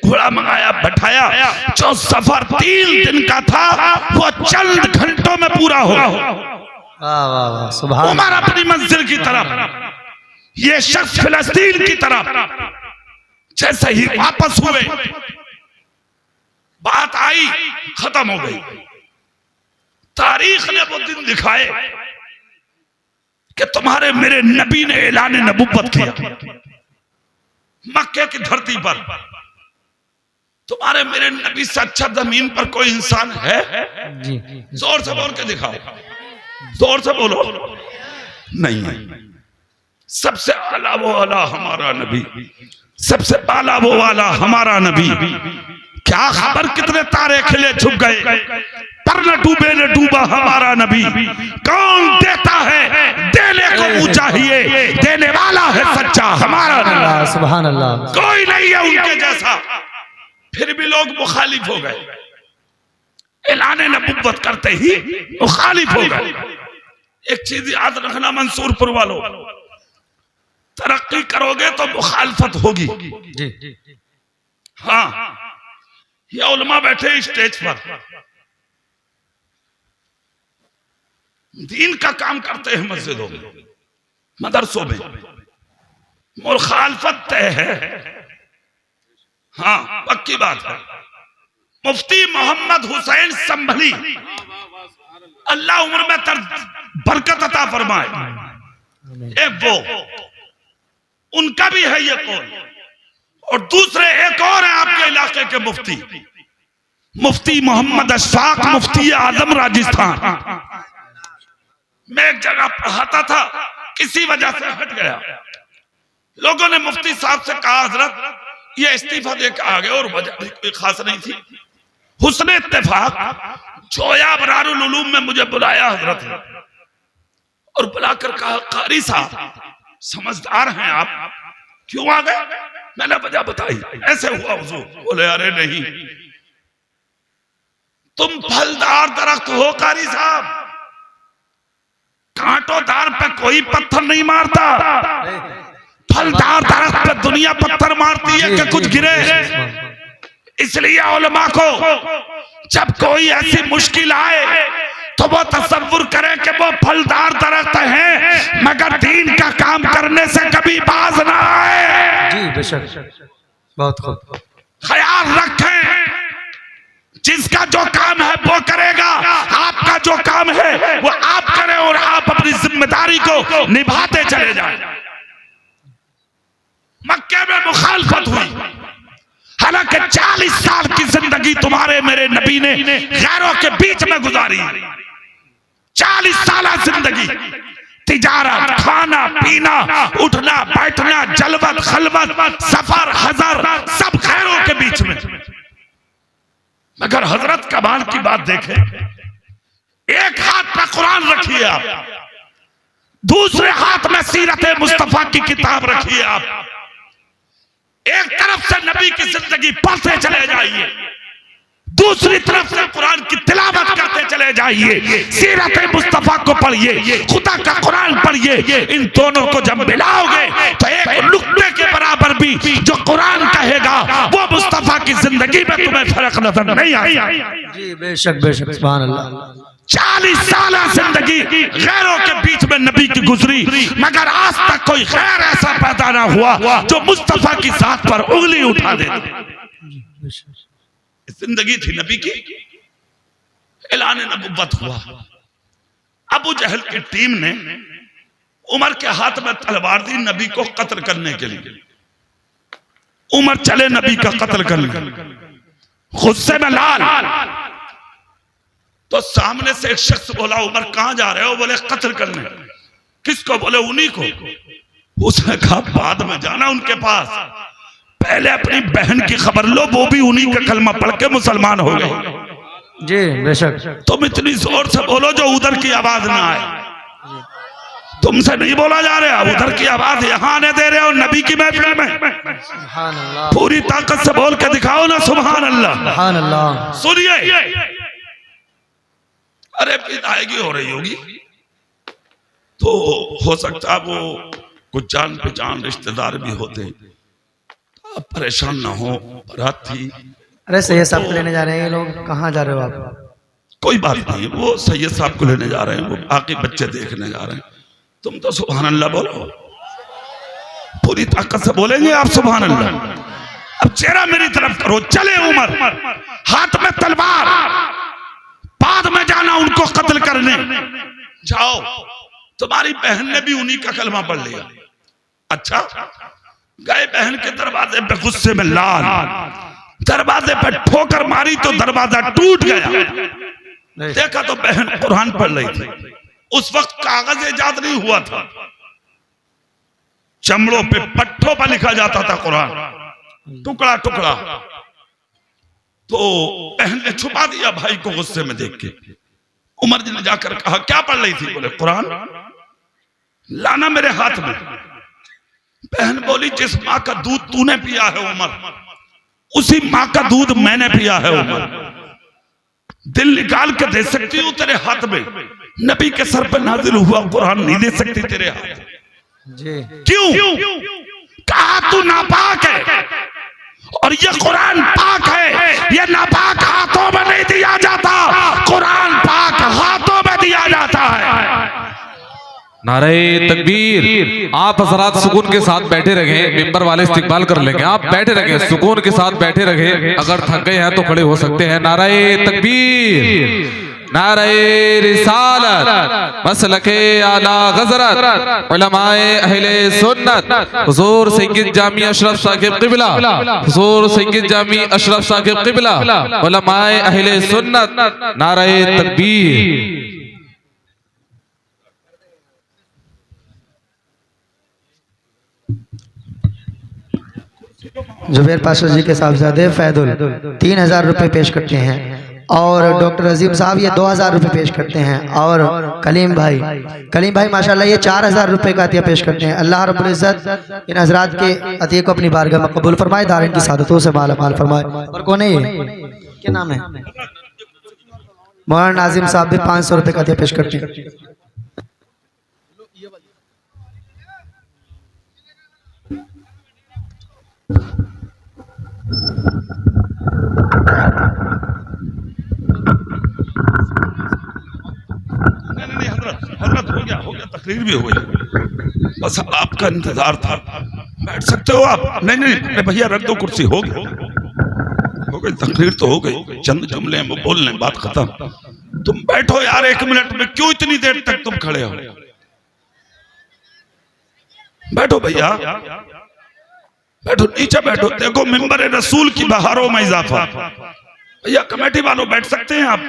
घोड़ा मंगाया, बैठाया। जो सफर 3 दिन का था वो चंद घंटों में पूरा हो। उमर अपनी मंजिल की तरफ, ये शख्स फिलिस्तीन की तरफ। जैसे ही वापस हुए बात आई, खत्म हो गई। तारीख ने वो दिन दिखाए कि तुम्हारे मेरे नबी ने ऐलान नबुव्वत किया मक्के की धरती पर। तुम्हारे मेरे नबी से अच्छा जमीन पर कोई इंसान है? जी जोर से बोल के दिखाओ, जोर से बोलो। नहीं है। सबसे आला वो आला हमारा नबी, सबसे पाला वो वाला हमारा नबी। क्या खबर कितने तारे खिले छुप गए, पर न डूबे न डूबा हमारा नबी। कौन देता है देने को मुझे चाहिए, देने वाला है सच्चा हमारा नबी। सुभान अल्लाह। कोई नहीं है उनके जैसा, फिर भी लोग मुखालिफ हो गए। ऐलान नबुव्वत करते ही मुखालिफ हो गए। एक चीज याद रखना मंसूरपुर वालों, तरक्की करोगे तो मुखालफत होगी। हाँ, ये उलमा बैठे स्टेज पर दीन का काम करते हैं, मस्जिदों में मदरसों में, मुखालफत तय है। हाँ, पक्की बात है। मुफ्ती मोहम्मद हुसैन संभली, अल्लाह उम्र में बरकत अता फरमाए, एक वो उनका भी है ये कौल, और दूसरे एक और है आपके इलाके के मुफ्ती, मुफ्ती मोहम्मद अशफाक, मुफ्ती आजम राजस्थान। मैं एक जगह पढ़ाता था, किसी वजह से हट गया। लोगों ने मुफ्ती साहब से कहा, हजरत ये इस्तीफा देकर आ गए, और वजह कोई खास नहीं थी। हुस्न इत्तेफाक जोया बरारुल उलूम में मुझे बुलाया हजरत, और बुलाकर कहा, कारी साहब समझदार हैं आप, क्यों आ गए? मैंने वजह बताई, ऐसे हुआ हुजूर। बोले अरे नहीं, तुम फलदार दरख्त हो कारी साहब, कांटोदार पे कोई पत्थर नहीं मारता, फलदार दरख्त पे दुनिया पत्थर मारती है कि कुछ गिरे। इसलिए उलमा को जब कोई ऐसी मुश्किल आए तो वो तसव्वुर करें कि वो फलदार दरख्त हैं, मगर दीन का काम करने से कभी बाज ना आए। जी बेशक, बहुत खूब। ख्याल रखें, जिसका जो काम है वो करेगा, आपका जो काम है वो आप करें, और आप अपनी जिम्मेदारी को निभाते चले जाएं। मक्के में मुखालफत हुई, हालांकि 40 साल की जिंदगी तुम्हारे मेरे नबी ने गैरों के बीच में गुजारी। 40 साल जिंदगी, तिजारत, खाना पीना, उठना बैठना, जलवत खलवत, सफर हजर, सब गैरों के बीच में। मगर हजरत कमाल की बात देखें, एक हाथ में कुरान रखिए आप, दूसरे हाथ में सीरत मुस्तफा की किताब रखिए आप। एक तरफ से नबी की जिंदगी पढ़ते चले जाइए, दूसरी तरफ से कुरान की तिलावत करते चले जाइए, सीरत मुस्तफा को पढ़िए, खुदा का कुरान पढ़िए। इन दोनों को जब मिलाओगे तो एक नुक्ते के बराबर भी जो कुरान कहेगा वो मुस्तफा की जिंदगी में तुम्हें फर्क नजर नहीं आएगा। जी बेशक बेशक, सुभान अल्लाह। 40 साल जिंदगी गैरों के बीच में नबी की गुजरी, मगर आज तक कोई गैर ऐसा पैदा ना हुआ जो मुस्तफा की जात पर उंगली उठा दे। जिंदगी थी नबी की, ऐलान नबुव्वत हुआ। अबू जहल की टीम ने उमर के हाथ में तलवार दी नबी को कत्ल करने के लिए। उमर चले नबी का कत्ल करने, गुस्से में लाल। तो सामने से एक शख्स बोला, उमर कहां जा रहे हो? बोले कत्ल करने। किसको? बोले उन्हीं को। उसने कहा बाद में जाना उनके पास, पहले अपनी बहन की खबर लो, वो भी उन्हीं का कलमा पढ़ के मुसलमान हो गए। जी बेशक। तुम इतनी जोर से बोलो जो उधर की आवाज ना आए। तुमसे नहीं बोला जा रहा, उधर की आवाज यहाँ आने दे रहे हो नबी की महफिल में। सुभान अल्लाह। पूरी ताकत से बोल के दिखाओ ना, सुभान अल्लाह। सुभान अल्लाह। सुनिए, अरे विदायगी हो रही होगी तो हो सकता है वो कुछ जान पहचान रिश्तेदार भी होते, आप परेशान ना हो। बारात थी। अरे सैयद साहब को लेने जा रहे हैं ये लोग, कहाँ जा रहे हो आप? कोई बात नहीं, वो सैयद साहब को लेने जा रहे हैं, वो बाकी बच्चे देखने जा रहे हैं। तुम तो सुभान अल्लाह बोलो, पूरी ताकत से बोलेंगे आप सुभान अल्लाह। अब चेहरा मेरी तरफ करो। चले उमर, हाथ में तलवार, बाद में जाना उनको कत्ल करने। जाओ, तुम्हारी बहन ने भी उन्हीं का कलमा पढ़ लिया। अच्छा, गए बहन के दरवाजे पे गुस्से में लाल, दरवाजे पर ठोकर मारी तो दरवाजा टूट गया। देखा तो बहन कुरान पढ़ रही थी। उस वक्त कागज इजाद नहीं हुआ था, चमड़ों पे पट्टों पर लिखा जाता था कुरान, टुकड़ा टुकड़ा। तो बहन ने छुपा दिया भाई को गुस्से में देख के। उमर जी ने जाकर कहा क्या पढ़ रही थी? बोले कुरान। लाना मेरे हाथ में। बहन बोली जिस माँ का दूध तूने पिया है उमर, उसी माँ का दूध मैंने पिया है उमर। दिल निकाल के दे सकती हूँ तेरे हाथ में, नबी के सर पे नाजिल हुआ कुरान नहीं दे सकती तेरे हाथ। क्यों? कहा तू नापाक है और ये कुरान पाक है। ये नापाक हाथों में नहीं दिया जाता, कुरान पाक हाथों में दिया जाता है। नारे तकबीर। आप हजरात सुकून के साथ बैठे रहे, मिंबर वाले इस्तिकबाल कर लेंगे। आप बैठे रहे, सुकून के साथ बैठे रहे। अगर थक गए हैं तो खड़े हो सकते हैं। नारे तकबीर, नारे रिसालत, मसलके आला गज़रत, उलमाए अहले सुन्नत, हुजूर सैयद जामी अशरफ साकिब क़िबला, हुजूर सैयद जामी अशरफ साकिब क़िबला, उलमाए अहले सुन्नत, नारे तकबीर। जुबैर पाशा जी के साहबजादे फैदुल 3000 रुपये पेश करते हैं, और डॉक्टर अजीम साहब ये 2000 रुपये पेश करते हैं, और कलीम भाई माशाल्लाह ये 4000 रुपये का अतिया पेश करते हैं। अल्लाह रब्बुल इज्जत इन हजरात के अतिये को अपनी बारगाह में कबूल फरमाए, दारिन की सादतों से माला माल फरमाए। और कौन है ये, क्या नाम है? मौलाना नाजिम साहब भी 500 रुपये का अतिया पेश करते हैं। नहीं हजरत हो गया तकरीर भी हो गई, बस आपका इंतजार था। बैठ सकते हो आप। नहीं भैया रख दो कुर्सी। हो गई तकरीर तो हो गई, चंद जुमले वो बोल लें, बात खत्म। तुम बैठो यार 1 मिनट में, क्यों इतनी देर तक तुम खड़े हो? बैठो भैया, बैठो, नीचे बैठो। देखो मिंबर रसूल की बहारों में इजाफा। भैया कमेटी वालों बैठ सकते हैं आप।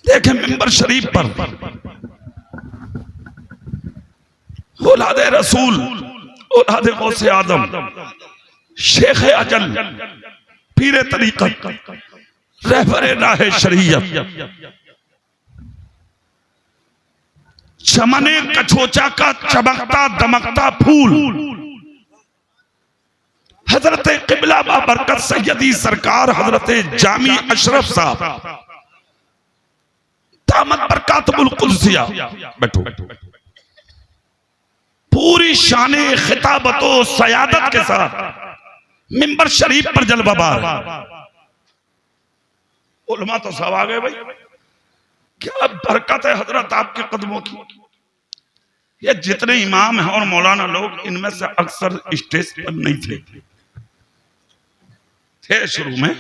देखें मिंबर शरीफ पर औलादे रसूल, औलादे गौसे आदम, शेख अजल, पीरे तरीकत, रहबरे राह शरीयत, चमने कछोचा का चमकता दमकता फूल, हजरत क़िबला बाबरकत सैयदी सरकार हजरत जामी अशरफ साहब दामत बरकातुल कुद्सिया। बैठो। पूरी शाने खिताबतो सयादत के साथ मिंबर शरीफ पर जलवाबार। उलमा तो सब आ गए भाई, क्या बरकत है हजरत आपके कदमों की। ये जितने इमाम हैं और मौलाना लोग, इनमें से अक्सर स्टेज पर नहीं थे शुरू में,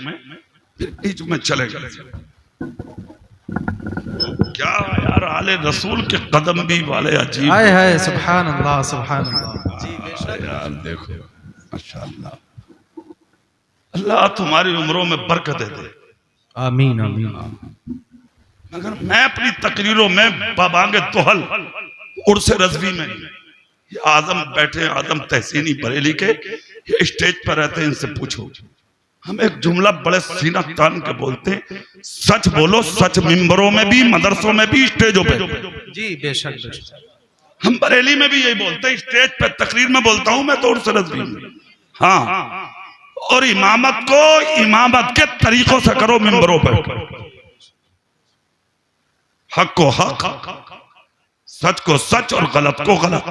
फिर बीच में चले गए। क्या यार आले रसूल के कदम भी वाले अजीब है। सुभान अल्लाह, सुभान अल्लाह। यार देखो माशाअल्लाह, अल्लाह तुम्हारी उम्रों में बरकत दे। आमीन आमीन। मगर मैं अपनी तकरीरों में बाबांगे तोहल उर्से रजवी में, ये आजम बैठे, आजम तहसीनी बरेली के, ये स्टेज पर रहते हैं, इनसे पूछो। हम एक जुमला बड़े सीना तान के बोलते हैं, सच बोलो। सच मिंबरों में भी, मदरसों में भी, स्टेजों पे जी बेशक। हम बरेली में भी यही बोलते हैं, स्टेज पे तकरीर में बोलता हूं मैं तो उर्से रजवी में। हाँ, और इमामत को इमामत के तरीकों से करो मिंबरों पर। हक को हक, सच को सच और गलत को गलत,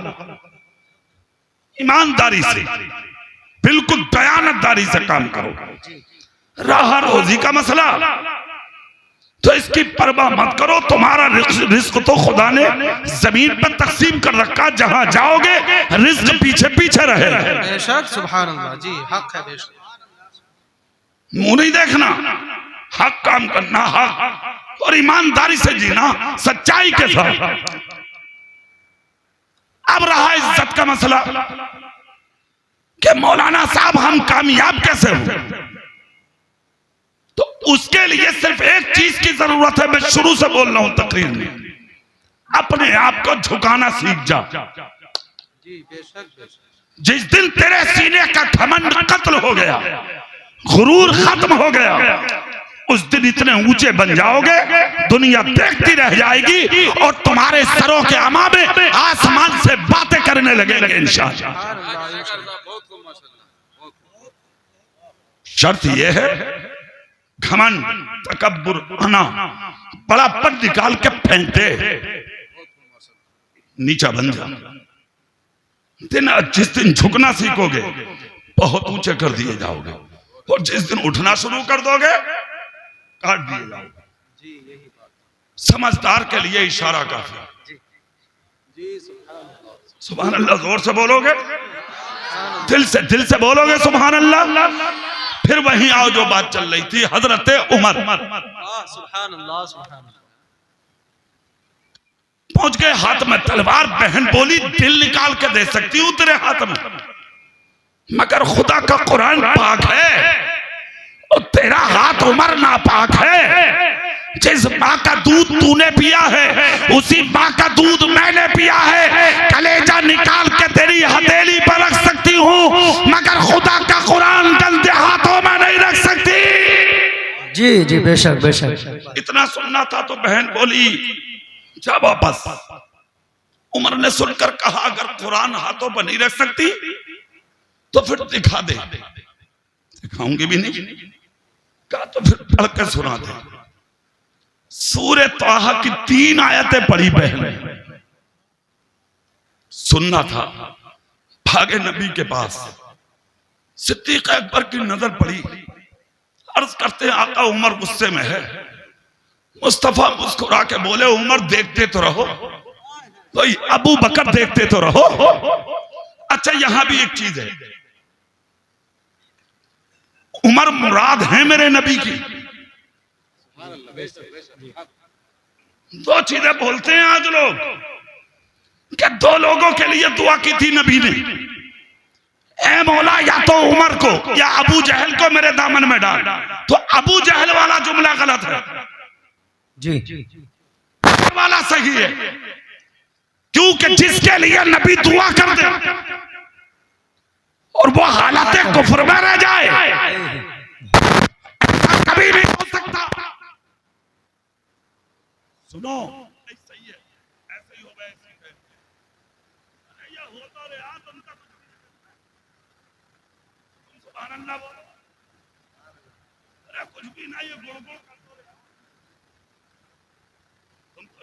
ईमानदारी से, बिल्कुल दयानतदारी से काम करो। राह रोजी का मसला तो इसकी परवाह मत करो। तुम्हारा रिस्क तो खुदा ने जमीन पर तकसीम कर रखा, जहां जाओगे रिस्क पीछे पीछे रहे। बेशक सुभान अल्लाह जी, हक है बेशक। मुंह नहीं देखना, हक काम करना, हक और ईमानदारी से जीना, सच्चाई के साथ। अब रहा इज्जत का मसला, कि मौलाना साहब हम कामयाब कैसे हो, तो उसके लिए सिर्फ एक चीज की जरूरत है। मैं शुरू से बोल रहा हूं तकरीर में, अपने आप को झुकाना सीख जा। जिस दिन तेरे सीने का घमंड खत्म हो गया, गुरूर खत्म हो गया, उस दिन इतने ऊंचे बन जाओगे दुनिया देखती रह जाएगी और तुम्हारे सरों के अमामे आसमान से बातें करने लगेंगे इंशाअल्लाह। शर्त यह है घमंड तकब्बुर अना बड़ापन निकाल के फेंकते नीचा बन जा। जिस दिन झुकना सीखोगे बहुत ऊंचे कर दिए जाओगे, और जिस दिन उठना शुरू कर दोगे काट दिए जाओगे। समझदार के लिए इशारा काफी। सुभान अल्लाह जोर से बोलोगे, दिल से बोलोगे सुभान अल्लाह। फिर वहीं आओ जो बात चल रही थी, हजरत उमर पहुंच गए, हाथ में तलवार। बहन बोली दिल निकाल के दे सकती हूं तेरे हाथ में, मगर खुदा का कुरान पाक है और तेरा हाथ उमर नापाक है। जिस माँ का दूध तूने पिया है उसी माँ का दूध मैंने पिया है। कलेजा निकाल के तेरी हथेली पर रख सकती हूँ, मगर खुदा का कुरान गंदे हाथों में नहीं रख सकती। जी जी बेशक बेशक। इतना सुनना था तो बहन बोली जा वापस। उमर ने सुनकर कहा अगर कुरान हाथों पर नहीं रख सकती तो फिर दिखा दे। दिखाऊंगी भी नहीं, कहा तो फिर पढ़ कर सुना दे। सूरह ताहा की 3 आयतें पढ़ी बहन, सुनना था। भागे नबी के पास, सिद्दीक अकबर की नजर पड़ी। अर्ज करते हैं आका उमर गुस्से में है। मुस्तफा मुस्कुरा के बोले उमर देखते तो रहो, भाई अबू बकर देखते तो रहो। अच्छा यहां भी एक चीज है, उमर मुराद है मेरे नबी की। 2 चीजें बोलते हैं आज लोग कि 2 लोगों के लिए दुआ की थी नबी ने, ए मौला या तो उमर को या अबू जहल को मेरे दामन में डाल। तो अबू जहल वाला जुमला गलत है जी, वाला सही है, क्योंकि जिसके लिए नबी दुआ कर दे और वो हालत कुफ्र में रह जाए कभी नहीं हो सकता। सुनो सही है, ऐसे ही हो गए, या होता रहा तुमका तुम सुभान अल्लाह बोलो। अरे कुछ भी ना, ये गुड़ गुड़ करते रहे तुम तो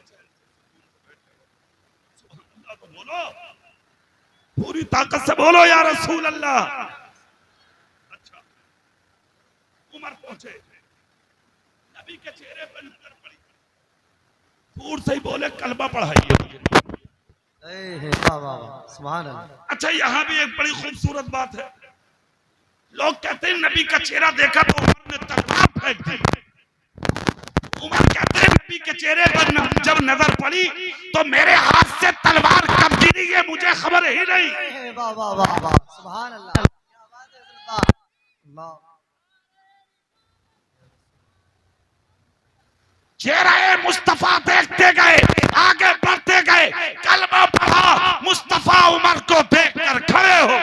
सुभान अल्लाह तो बोलो, पूरी ताकत से बोलो या रसूल अल्लाह। अच्छा उमर पहुंचे, नबी के चेहरे पर नजर पड़ी, दूर से ही बोले कलमा पढ़ाइए। अच्छा यहां भी एक बड़ी खूबसूरत बात है। लोग कहते हैं नबी का चेहरा देखा तो उमर ने तलवार फेंक दी। उमर कहते हैं नबी के चेहरे पर जब नजर पड़ी तो मेरे हाथ से तलवार कब गिरी ये मुझे खबर ही नहीं। सुभान अल्लाह। चेहरा मुस्तफा देखते गए, आगे बढ़ते गए, कलमा पढ़ा, मुस्तफा उमर को देखकर खड़े हो।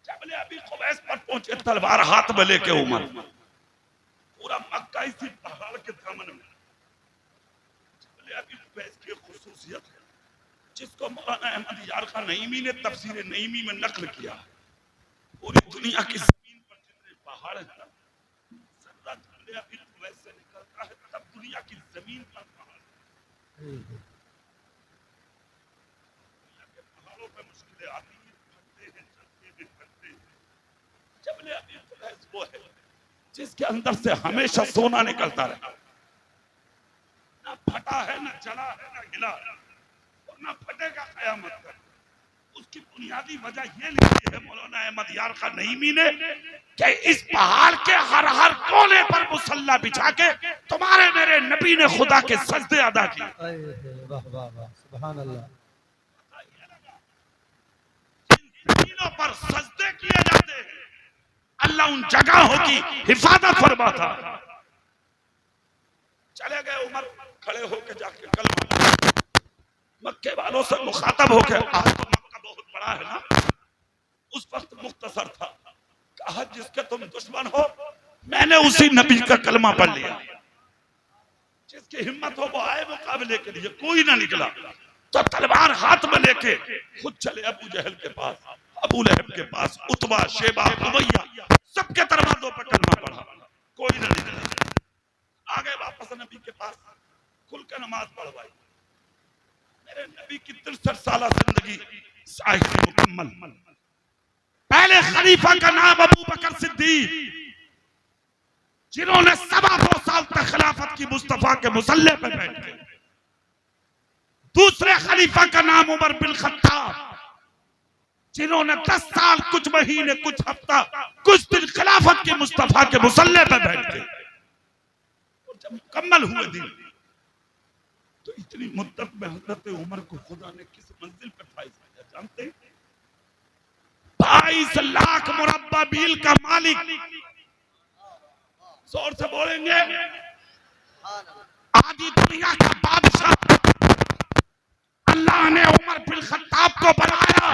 जबले अभी खुबैस पर पहुंचे, तलवार हाथ में लेके उमर, पूरा मक्का इसी पहाड़ के दामन में। जबले अभी खुबैस की खुसूसियत है जिसको मौलाना अहमद यार खान नईमी ने तफसीर नईमी में नकल किया। पूरी दुनिया की जमीन पर जितने पहाड़ हैं वैसे निकलता है, तब दुनिया की जमीन पर पहाड़, दुनिया के पहाड़ों पे मुश्किलें आती हैं, फटते हैं, चलते हैं, फटते हैं। जबले अभी वो है जिसके अंदर से हमेशा सोना निकलता रहा, ना फटा है, ना जला है, ना हिला है, और ना फटेगा कयामत तक। उसकी बुनियादी वजह ये लिखी है मौलाना अहमद यार खान नईमी ने कि इस पहाड़ के हर हर कोने पर मुसल्ला बिछा के तुम्हारे मेरे नबी ने खुदा के सजदे अदा किए। जमीनों पर सजदे किए जाते हैं, अल्लाह उन जगहों की हिफाजत फरमाता। चले गए उमर, खड़े होकर जाके कलमा मक्के वालों से मुखातब होकर, आज तो मक्का बहुत बड़ा है ना, उस वक्त मुख्तसर था, कहा जिसके तुम दुश्मन हो मैंने उसी नबी का कलमा पढ़ लिया। जिसकी हिम्मत हो वो आए मुकाबले के लिए, कोई ना निकला तो तलवार हाथ में लेके खुद चले अबू जहल के पास, अबू लहब के पास, उतबा, शेबा, उमैया, सबके दरवाजों पर कलमा पढ़ा, कोई ना निकला। आगे वापस नबी के पास खुल कर नमाज पढ़वाई। मेरे नबी की 63 साल जिंदगी साहिब मुकम्मल। पहले खलीफा का नाम अबू बकर सिद्दीक, जिन्होंने 2.25 साल तक खिलाफत की मुस्तफा के मुसल्ले पर बैठ गए। दूसरे खलीफा का नाम उमर बिन खत्ताब, जिन्होंने 10 साल कुछ महीने कुछ हफ्ता कुछ दिन खिलाफत के मुस्तफा के मुसल्ले पर बैठ गए। और जब मुकम्मल हुए दिन तो इतनी मुद्दत में हजरत उमर को खुदा ने किस मंजिल पर फाइज किया जानते हैं? 22 लाख मुरब्बा मील का मालिक, जोर से बोलेंगे, आधी दुनिया का बादशाह, अल्लाह ने उमर बिन खत्ताब को बनाया।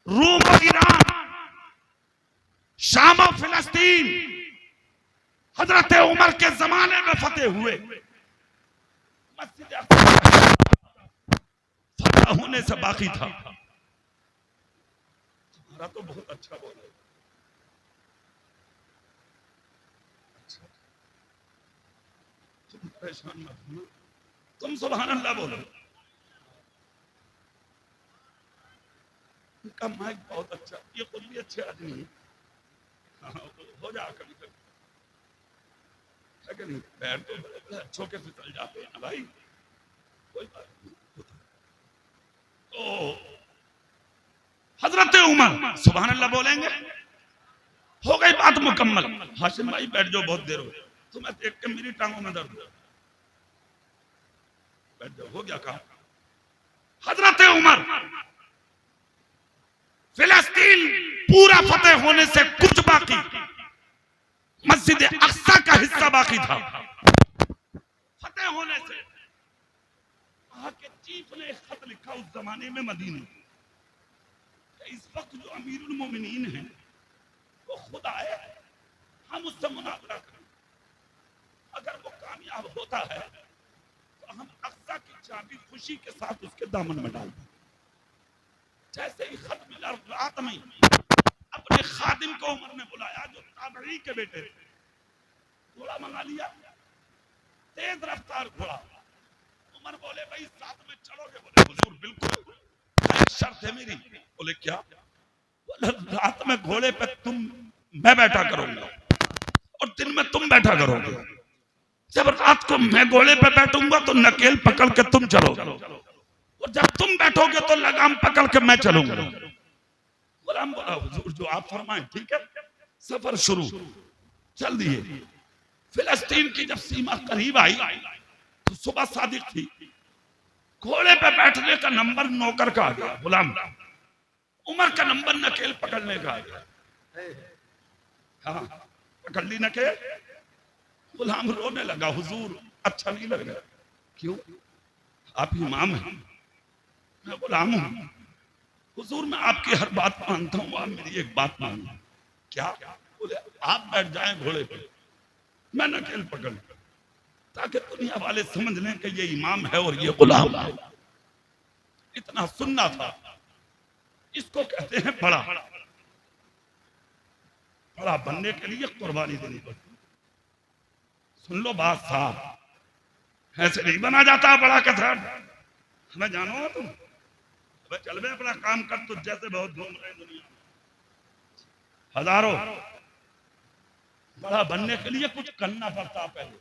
रूम और ईरान, शाम और फिलिस्तीन हजरत उमर के जमाने में फतेह हुए। मस्जिद फतेह होने से बाकी था। तुम्हारा तो बहुत अच्छा बोला, तुम परेशान मत होना, तुम सुभान अल्लाह बोलो। उनका माइक बहुत अच्छा, ये खुद भी अच्छे आदमी है। हो जा कभी कभी नहीं, पैर तो बड़े अच्छों के फिसल जाते हैं ना भाई, कोई बात नहीं। तो हजरत उमर, सुभान अल्लाह बोलेंगे, हो गई बात मुकम्मल। हाशिम भाई बैठ जाओ, बहुत देर हो गई, तुम्हें देख के मेरी टांगों में दर्द है, बैठ जाओ, हो गया काम। हजरत उमर, फिलिस्तीन पूरा फतेह होने से कुछ बाकी, मस्जिद अक्सा का हिस्सा बाकी था। फतेह होने से वहां के चीफ ने एक खत लिखा उस जमाने में मदीने, इस वक्त जो अमीरुल मोमिनीन हैं वो खुद आए, हम उससे मुनाजरा करें, अगर वो कामयाब होता है तो हम अक्सा की चाबी खुशी के साथ उसके दामन में डाल दें। जैसे ही खत मिला, रात में अपने खादिम को उमर ने बुलाया जो ताबई के बेटे थे, घोड़ा मंगा लिया, तेज रफ्तार घोड़ा। उमर बोले भाई साथ में चलोगे? बोले हुजूर बिल्कुल, शर्त है मेरी। बोले क्या? बोले रात में घोड़े पे मैं बैठा करूंगा और दिन में तुम बैठा करोगे। जब रात को मैं घोड़े पे बैठूंगा तो नकेल पकड़ के तुम चलोगे, और जब तुम बैठोगे तो लगाम पकड़ के मैं चलूंगा। गुलाम बोला हुजूर जो आप फरमाएं ठीक है। सफर शुरू, चल दिए। फिलिस्तीन की जब सीमा करीब आई तो सुबह सादिक थी, घोड़े पे बैठने का नंबर नौकर का आ गया, गुलाम। उमर का नंबर नकेल पकड़ने का आ गया। हाँ, पकड़ ली नकेल। गुलाम रोने लगा, हुजूर अच्छा नहीं लग रहा। क्यों? आप इमाम हैं, मैं गुलाम हूं। हुजूर मैं आपकी हर बात मानता हूं, आप मेरी एक बात मानो। क्या? बोले आप बैठ जाएं घोड़े पे, मैं नकेल पकड़, ताकि दुनिया वाले समझ लें कि ये इमाम है और ये गुलाम है। इतना सुनना था। इसको कहते हैं बड़ा। बड़ा बनने के लिए कुर्बानी देनी पड़ती। सुन लो बात साहब, ऐसे नहीं बना जाता बड़ा कथन। हमें जानो तुम, चल बे अपना काम कर, तुझ जैसे बहुत घूम रहे दुनिया हजारों। बड़ा बनने के लिए कुछ करना पड़ता पहले,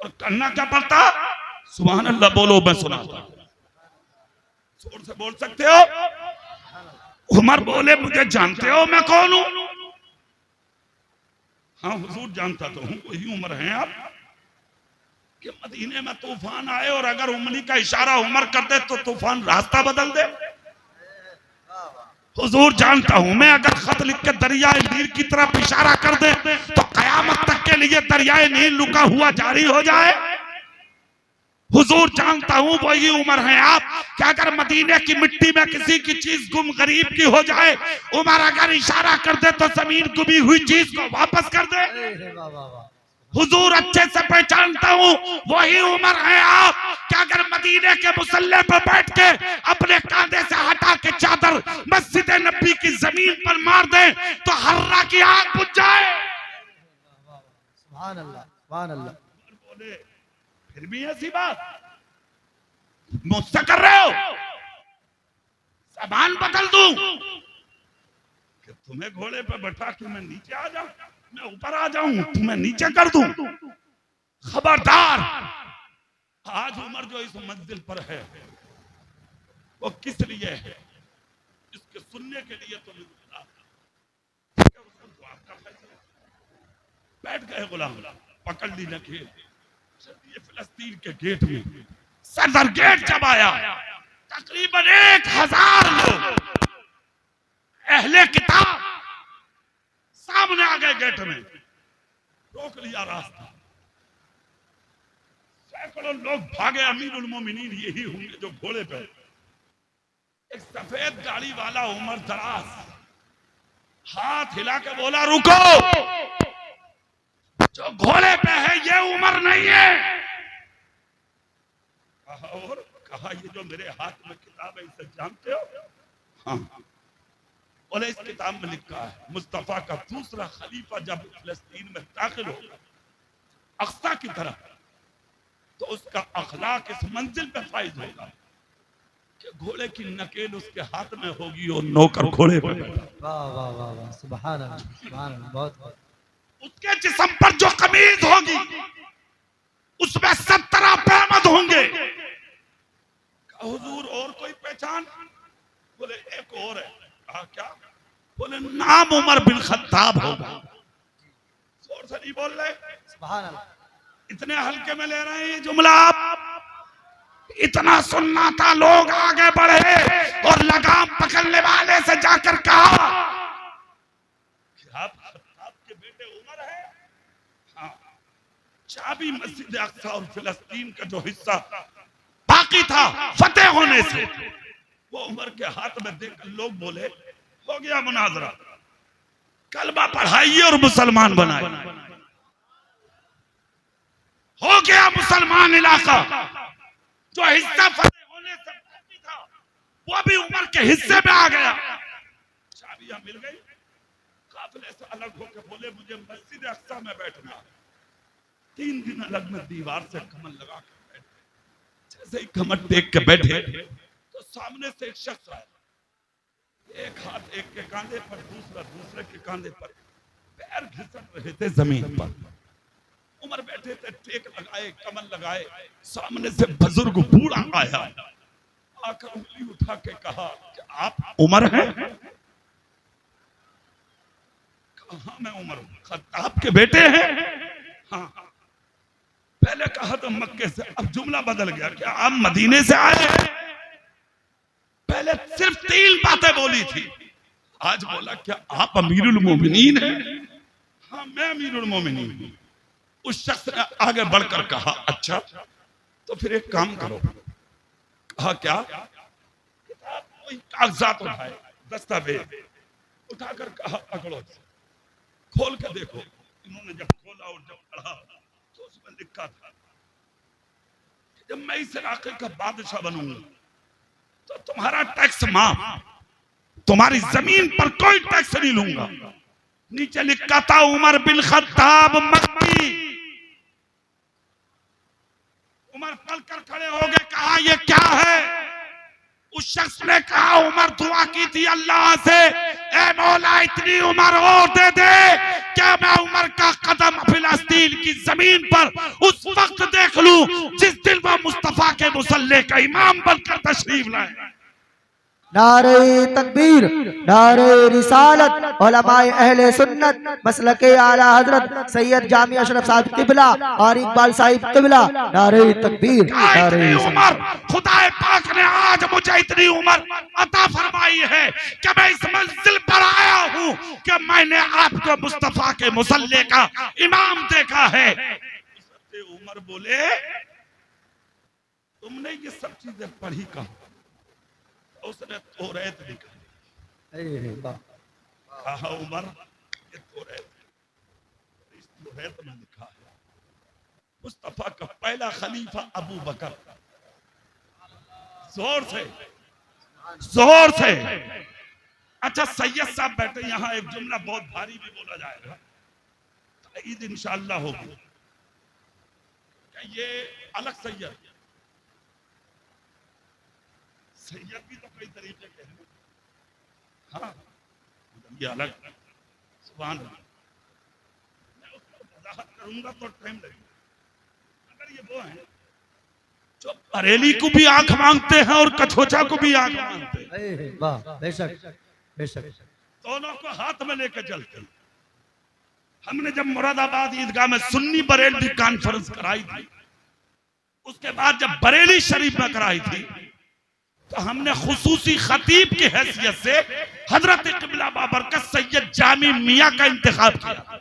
और करना क्या पड़ता? सुभान अल्लाह बोलो, मैं सुनाता हूं, जोर से बोल सकते हो। उमर बोले मुझे जानते हो मैं कौन हूं? हाँ हुजूर जानता तो हूं, वही उमर हैं आप कि मदीने में तूफान आए और अगर उंगली का इशारा उमर कर दे तो तूफान रास्ता बदल दे। हुजूर जानता हूं मैं अगर खत लिख के दरियाए नील की तरफ इशारा कर दे तो कयामत तक के लिए दरियाए नील रुका हुआ जारी हो जाए। हुजूर जानता हूं वही उम्र है आप कि अगर मदीने की मिट्टी में किसी की चीज गुम गरीब की हो जाए, उमर अगर इशारा कर दे तो जमीन गुमी हुई चीज को वापस कर दे। हुजूर अच्छे से पहचानता हूं वही उम्र है आप कि अगर मदीने के मुसल्ले पर बैठ के अपने कांधे से हटा के चादर मस्जिद नबी की जमीन पर मार दे तो हर्रा की आग बुझ जाए। सुभान अल्लाह, सुभान अल्लाह। बोले फिर भी ऐसी बात मुझसे कर रहे हो, जबान बदल दूं कि तुम्हें घोड़े पर बैठा के मैं नीचे आ जाऊं, मैं ऊपर आ जाऊं, तुम्हें नीचे कर दूं। खबरदार, आज उमर जो इस मंजिल पर है वो किस लिए है, इसके सुनने के लिए तो नहीं मिला। आपका फैसला। बैठ गए गुलाम, पकड़ ली नकेल, ये फिलिस्तीन के गेट में सदर गेट जब आया तकरीबन 1000 लोग अहले किताब सामने आ गए, गेट में रोक लिया रास्ता। सैकड़ों लोग भागे, अमीरुल मोमिनीन यही होंगे जो घोड़े पे। एक सफेद गाड़ी वाला उमर दराज हाथ हिला के बोला रुको, जो घोड़े पे है ये उमर नहीं है। कहा और कहा ये जो मेरे हाथ में किताब है इसे जानते हो? हाँ। बोले इस किताब में लिखा है मुस्तफा का दूसरा खलीफा जब फिलिस्तीन में दाखिल होगा अक्सा की तरफ, तो उसका अखलाक इस मंजिल पे फायद होगा कि घोड़े की नकेल उसके हाथ में होगी और नौकर घोड़े पे बैठा। वाह वाह वाह वाह, सुभान अल्लाह, सुभान अल्लाह, बहुत बहुत। उसके जिस्म पर जो कमीज होगी उसमें 70 पैमद होंगे। हुजूर और कोई पहचान? बोले एक और है। कहा क्या? बोले नाम उमर बिन खत्ताब होगा। जोर से नहीं बोल रहे, सुभान अल्लाह। इतने हल्के में ले रहे हैं ये जुमला आप? इतना सुनना था, लोग आगे बढ़े और लगाम पकड़ने वाले से जाकर कहा कि आप खत्ताब के बेटे उमर है? हाँ। चाबी मस्जिद अक्सा और फिलिस्तीन का जो हिस्सा बाकी था फतेह होने से वो उमर के हाथ में देकर लोग बोले हो गया मुनाजरा, कलमा पढ़ाइए और मुसलमान बनाइए। हो गया मुसलमान इलाका। जो हिस्सा फतेह होने से बाकी था वो भी उमर के हिस्से में आ गया। चाबियां मिल गई, काफिले से अलग होकर बोले मुझे मस्जिद अक्सा में बैठना। 3 दिन अलग में दीवार से कमर लगा कर बैठे। जैसे ही कमर देख के बैठे तो सामने से एक शख्स आया, एक हाथ एक के कांधे पर, दूसरा दूसरे के कांधे पर, पैर घिसट रहे थे जमीन पर। उमर बैठे थे, टेक लगाए, कमर लगाए। सामने से बुजुर्ग बूढ़ा आया, आकर उंगली उठा के कहा कि आप उमर हैं? हाँ मैं उमर हूं। खत्ताब के बेटे हैं? हाँ। पहले कहा तो मक्के से, अब जुमला बदल गया, क्या आप मदीने से आए हैं? पहले सिर्फ 3 बातें बोली थी, आज बोला क्या आप अमीरुल मोमिनीन हैं? हाँ मैं अमीरुल मोमिनीन हूं। उस शख्स ने आगे बढ़कर कहा अच्छा तो फिर एक काम करो। कहा क्या? किताब कोई कागजात उठाए, दस्तावेज उठाकर कहा पकड़ो, खोल के देखो। इन्होंने जब खोला और जब पढ़ा तो उसमें लिखा था जब मैं इस इलाके का बादशाह बनूंगा तो तुम्हारा टैक्स माफ, तुम्हारी जमीन पर कोई टैक्स नहीं लूंगा। नीचे लिखा था उमर बिन खत्ताब मक्की। उमर पलकर खड़े हो गए, कहा ये क्या है? उस शख्स ने कहा उमर दुआ की थी अल्लाह से, ए मौला इतनी उम्र और दे दे क्या मैं उमर का कदम फिलिस्तीन की जमीन पर उस वक्त देख लूं जिस दिन वो मुस्तफा के मुसल्ले का इमाम बनकर तशरीफ लाए। नारे तकबीर, नारे रिसालत, उलमाए अहले सुन्नत, मसलके आला हजरत सैयद जामी अशरफ साहब किबला और इकबाल साहिब किबला, नारे तकबीर, नारे इतनी रिसालत। उम्र खुदाए पाक ने आज मुझे इतनी उम्र अता फरमाई है कि मैं इस मंजिल पर आया हूँ कि मैंने आपको मुस्तफा के मुसल्ले का इमाम देखा है। उमर बोले तुमने ये सब चीजें पढ़ी कहाँ? उसने तौरात दिखाई। कहा उमर ये तौरात, इस तौरात में लिखा है मुस्तफा का पहला खलीफा अबू बकर। जोर से जोर से। अच्छा सैयद साहब बैठे यहाँ, एक जुमला बहुत भारी भी बोला जाएगा, ईद इंशाअल्लाह होगी। ये अलग सैयद, सैयद भी तो कई तरीके के हैं। हाँ ये अलग, सुभान अल्लाह। मैं उसको वजाहत करूंगा तो टाइम लगेगा। अगर ये वो हैं जो बरेली को भी आंख मांगते हैं और कछोचा को भी आंख मांगते हैं, बेशक बेशक, दोनों को हाथ में लेकर चलते हैं। हमने जब मुरादाबाद ईदगाह में सुन्नी बरेली कॉन्फ्रेंस कराई थी, उसके बाद जब बरेली शरीफ में कराई थी, तो हमने खुसूसी खतीब की हैसियत से हजरत क़िबला बाबरकत सैयद जामी मियां का इंतखाब किया।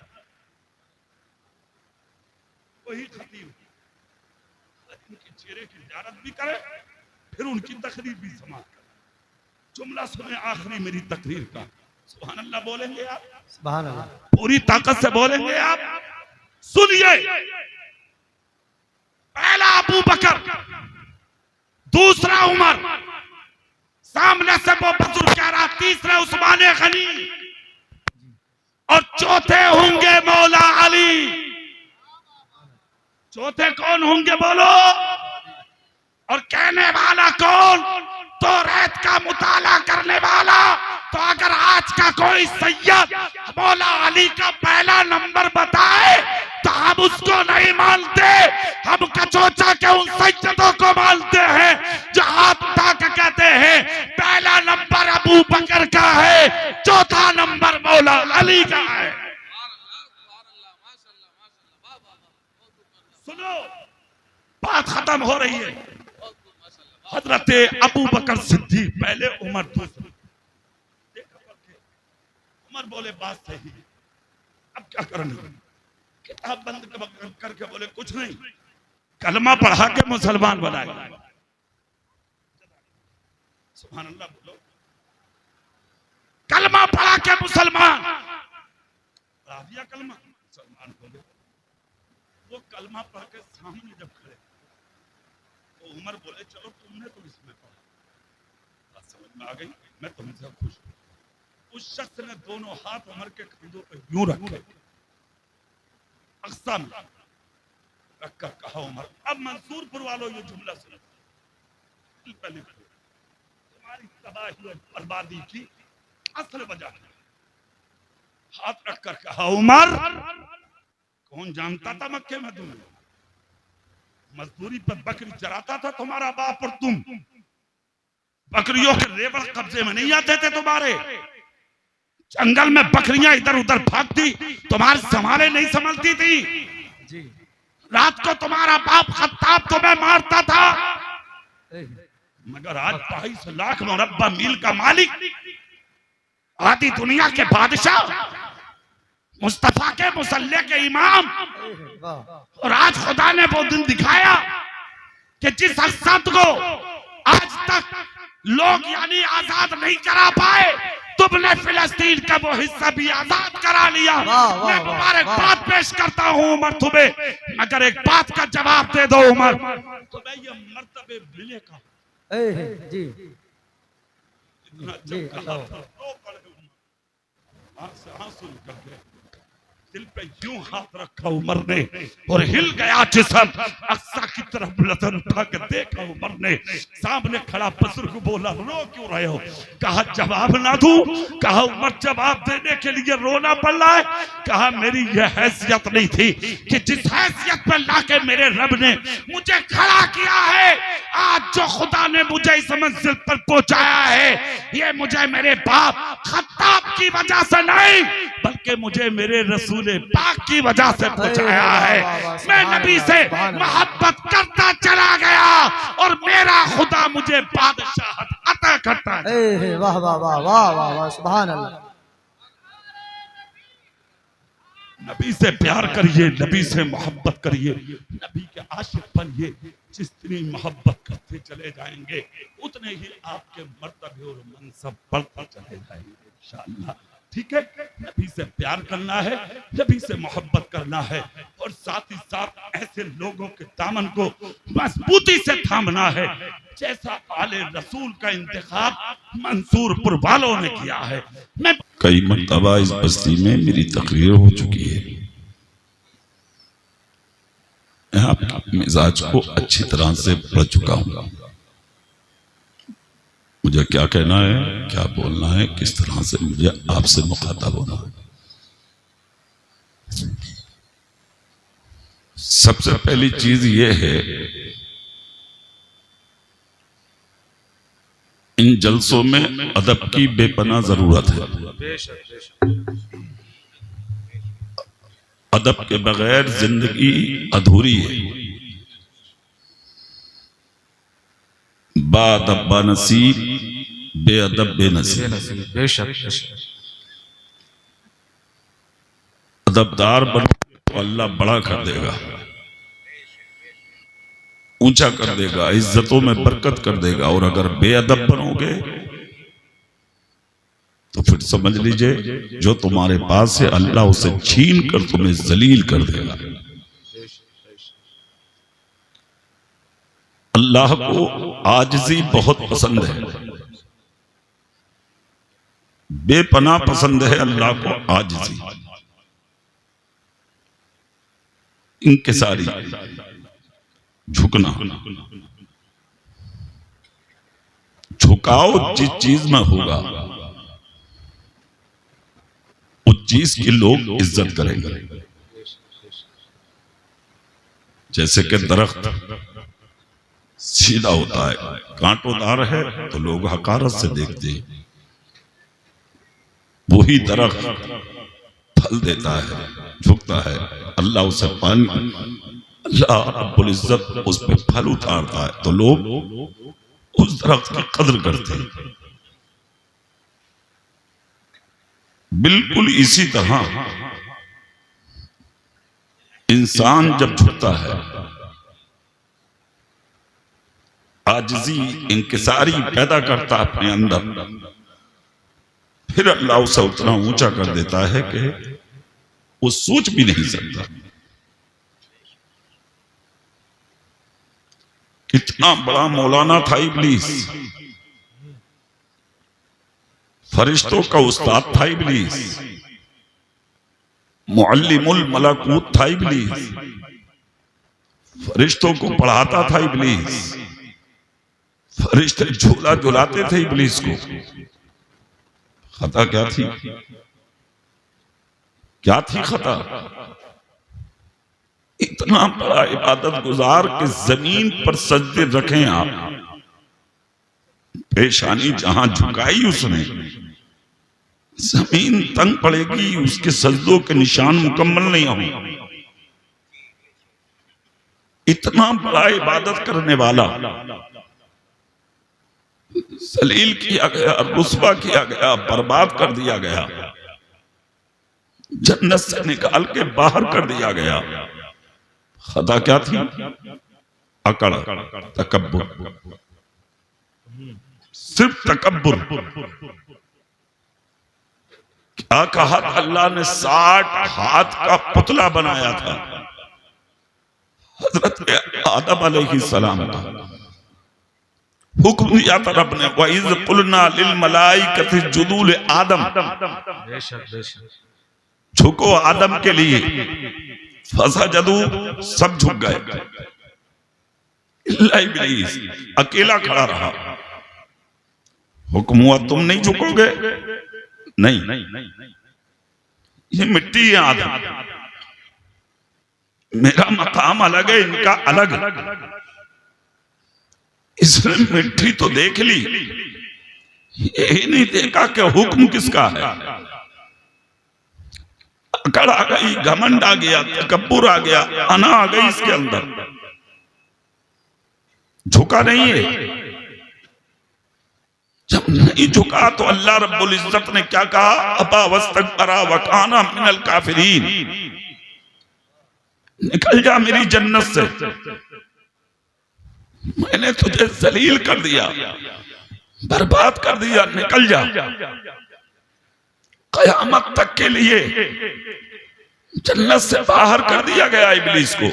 वही खतीब उनके चेहरे की ज़ियारत भी करे, फिर उनकी तकरीर भी समाप्त करे। जुमला सुने आखिरी मेरी तकरीर का, सुभान अल्लाह बोलेंगे आप, सुभान अल्लाह, पूरी ताकत से बोलेंगे आप। सुनिए, पहला अबू बकर, दूसरा उमर, सामने से वो बुजुर्ग कह रहा, तीसरे उस्मान गनी और चौथे होंगे मौला अली। चौथे कौन होंगे बोलो? और कहने वाला कौन? तो रेत का मुताला करने वाला। तो अगर आज का कोई सैयद मौला अली का पहला नंबर बताए तो हम उसको नहीं मानते, हम कचोचा के उन सैयदों को मानते हैं जो हाथ उठा के कहते हैं पहला नंबर अबू बकर का है, चौथा नंबर मौला अली का है। सुनो, बात खत्म हो रही है। हजरत अबू बकर सिद्दीक पहले, उमर दूसरे। उमर बोले बात सही है, अब क्या करना? किताब बंद करके बोले कुछ नहीं, कलमा पढ़ा के मुसलमान बनाए। सुभान अल्लाह बोलो, कलमा पढ़ा के मुसलमान पढ़ा दिया। कलमा मुसलमान हो गए। वो कलमा पढ़ के सामने जब खड़े तो उमर बोले चलो तुमने तो इसमें पढ़ा, बात समझ में आ गई, मैं तुमसे खुश हूं। उस शख्स ने दोनों हाथ उमर के कंधों पर यूं रखे, अक्सा में रखकर कहा उमर, अब मंसूरपुर वालों ये जुमला सुनो, तुम्हारी तबाही और बर्बादी की असल वजह है। हाथ रखकर कहा उमर, कौन जानता था मक्के में तुम्हें? मजदूरी पर बकरी चराता था तुम्हारा बाप, और तुम बकरियों के रेवड़ कब्जे में नहीं आते थे तुम्हारे। जंगल में बकरियां इधर उधर भागती, तुम्हारे संभाले नहीं संभलती थी। रात को तुम्हारा बाप खत्ताब तुम्हें मारता था, मगर आज 22 लाख मुरब्बा मील का मालिक, आधी दुनिया के बादशाह, मुस्तफा के मुसल्ले के इमाम, और आज खुदा ने वो दिन दिखाया कि जिस शख्सियत को आज तक लोग यानी आजाद नहीं करा पाए, तुमने फिलिस्तीन का वो हिस्सा भी आजाद करा लिया। मैं मुबारकबाद पेश करता हूँ उमर तुम्हें, मगर एक बात का जवाब दे दो उमर, तुम्हें ये मर्तबे मिले कहाँ? जी जी, आंसू निकल गए, दिल पे यूं हाथ रखा उमर ने और हिल गया जिस्म। अक्सा की तरफ नजर उठा के देखा उमर ने, सामने खड़ा बुजुर्ग बोला रो क्यों रहे हो? कहा जवाब ना दूं? कहा उमर जवाब देने के लिए रोना पड़ रहा है? कहा मेरी यह हैसियत नहीं थी कि जिस हैसियत पर लाके मेरे रब ने मुझे खड़ा किया है, आज जो खुदा ने मुझे इस मंजिल पर पहुंचाया है, ये मुझे मेरे बाप खत्ताब की वजह से नहीं, बल्कि मुझे मेरे रसूल पाक की वजह से पहुंचाया है। मैं नबी से मोहब्बत करता चला गया और मेरा खुदा मुझे बादशाहत अता करता है। वाह वाह वाह वाह वाह वाह, सुभान अल्लाह। नबी से प्यार करिए, नबी से मोहब्बत करिए, नबी के आशिक बनिए। जितनी मोहब्बत करते चले जाएंगे उतने ही आपके मर्तबे और मनसब बढ़ते चले जाएंगे इंशाअल्लाह। ठीक है, नबी से प्यार करना है, नबी से मोहब्बत करना है और साथ ही साथ ऐसे लोगों के दामन को मजबूती से थामना है जैसा आले रसूल का इंतखाब मंसूरपुर वालों ने किया है। मैं कई मर्तबा इस बस्ती में मेरी तकरीर हो चुकी है। मैं आपके मिजाज को अच्छी तरह से पढ़ चुका हूं। मुझे क्या कहना है, क्या बोलना है, किस तरह से मुझे आपसे मुखातब होना है। सबसे पहली चीज ये है, इन जलसों में अदब की बेपनाह जरूरत है। अदब के बगैर जिंदगी अधूरी है। बाअदब बानसीब, बेअदब बेनसीब। अदबदार बन तो अल्लाह बड़ा कर देगा, ऊंचा कर देगा, इज्जतों में बरकत कर देगा। और अगर बेअदब बनोगे तो फिर समझ लीजिए जो तुम्हारे पास है अल्लाह उसे छीन कर तुम्हें जलील कर देगा। अल्लाह को आजिज़ी बहुत पसंद है, बेपनाह पसंद है अल्लाह को आजिज़ी, इंकिसारी, झुकना। झुकाव जिस चीज में होगा उस चीज की लोग इज्जत करेंगे। जैसे कि दरख्त सीधा होता है, कांटोदार है तो लोग हकारत से देखते हैं। वही दरख्त फल देता है, झुकता है, अल्लाह उसे पानी, अल्लाह रब्बुल इज्जत उस पे फल उतारता है तो लोग उस दरख्त की कदर करते हैं। बिल्कुल इसी तरह इंसान जब झुकता है, आजिज़ी, इंकिसारी पैदा करता है अपने अंदर, फिर अल्लाह उसे उतना ऊंचा कर देता है कि वो सोच भी नहीं सकता। कितना बड़ा मौलाना था इब्लीस, फरिश्तों का उस्ताद था इब्लीस, मुअल्लिमुल मलाकूत था इब्लीस, फरिश्तों को पढ़ाता था इब्लीस, फरिश्ते झूला झुलाते थे इब्लीस को। खता क्या थी? क्या थी खता? इतना बड़ा इबादत गुजार के जमीन पर सजदे रखें आप, पेशानी जहां झुकाई उसने, जमीन तंग पड़ेगी, उसके सजदों के निशान मुकम्मल नहीं होंगे। इतना बड़ा इबादत करने वाला जलील किया गया, रुस्वा किया गया, बर्बाद कर दिया गया, जन्नत से निकाल के बाहर कर दिया गया। खता क्या थी? अकड़, तकब्बुर, सिर्फ तकब्बुर। क्या कहा था अल्लाह ने? 60 हाथ का पुतला बनाया था हजरत आदम अलैहिस्सलाम का। हुक्म दिया था रब ने, वइज़ कुलना लिल मलाइकति जुदू ले आदम, झुको आदम के लिए, फसजदू, सब झुक गए, इल्ला इब्लीस अकेला खड़ा रहा। हुक्म हुआ तुम नहीं झुकोगे? नहीं, ये मिट्टी है आदम, मेरा मकाम अलग है, इनका अलग है। इसने मिट्टी तो देख ली, यही नहीं देखा कि हुक्म किसका है। अकड़ आ गई, घमंड आ गया, तकब्बुर आ गया, अना आ गई इसके अंदर, झुका नहीं है। जब नहीं झुका तो अल्लाह रब्बुल इज्जत ने क्या कहा, अबा वस्तकबरा व काना मिनल काफिरीन, निकल जा मेरी जन्नत से, मैंने तुझे जलील कर दिया, बर्बाद कर दिया, निकल जा। कयामत तक के लिए जन्नत से बाहर कर दिया गया इब्लीस को,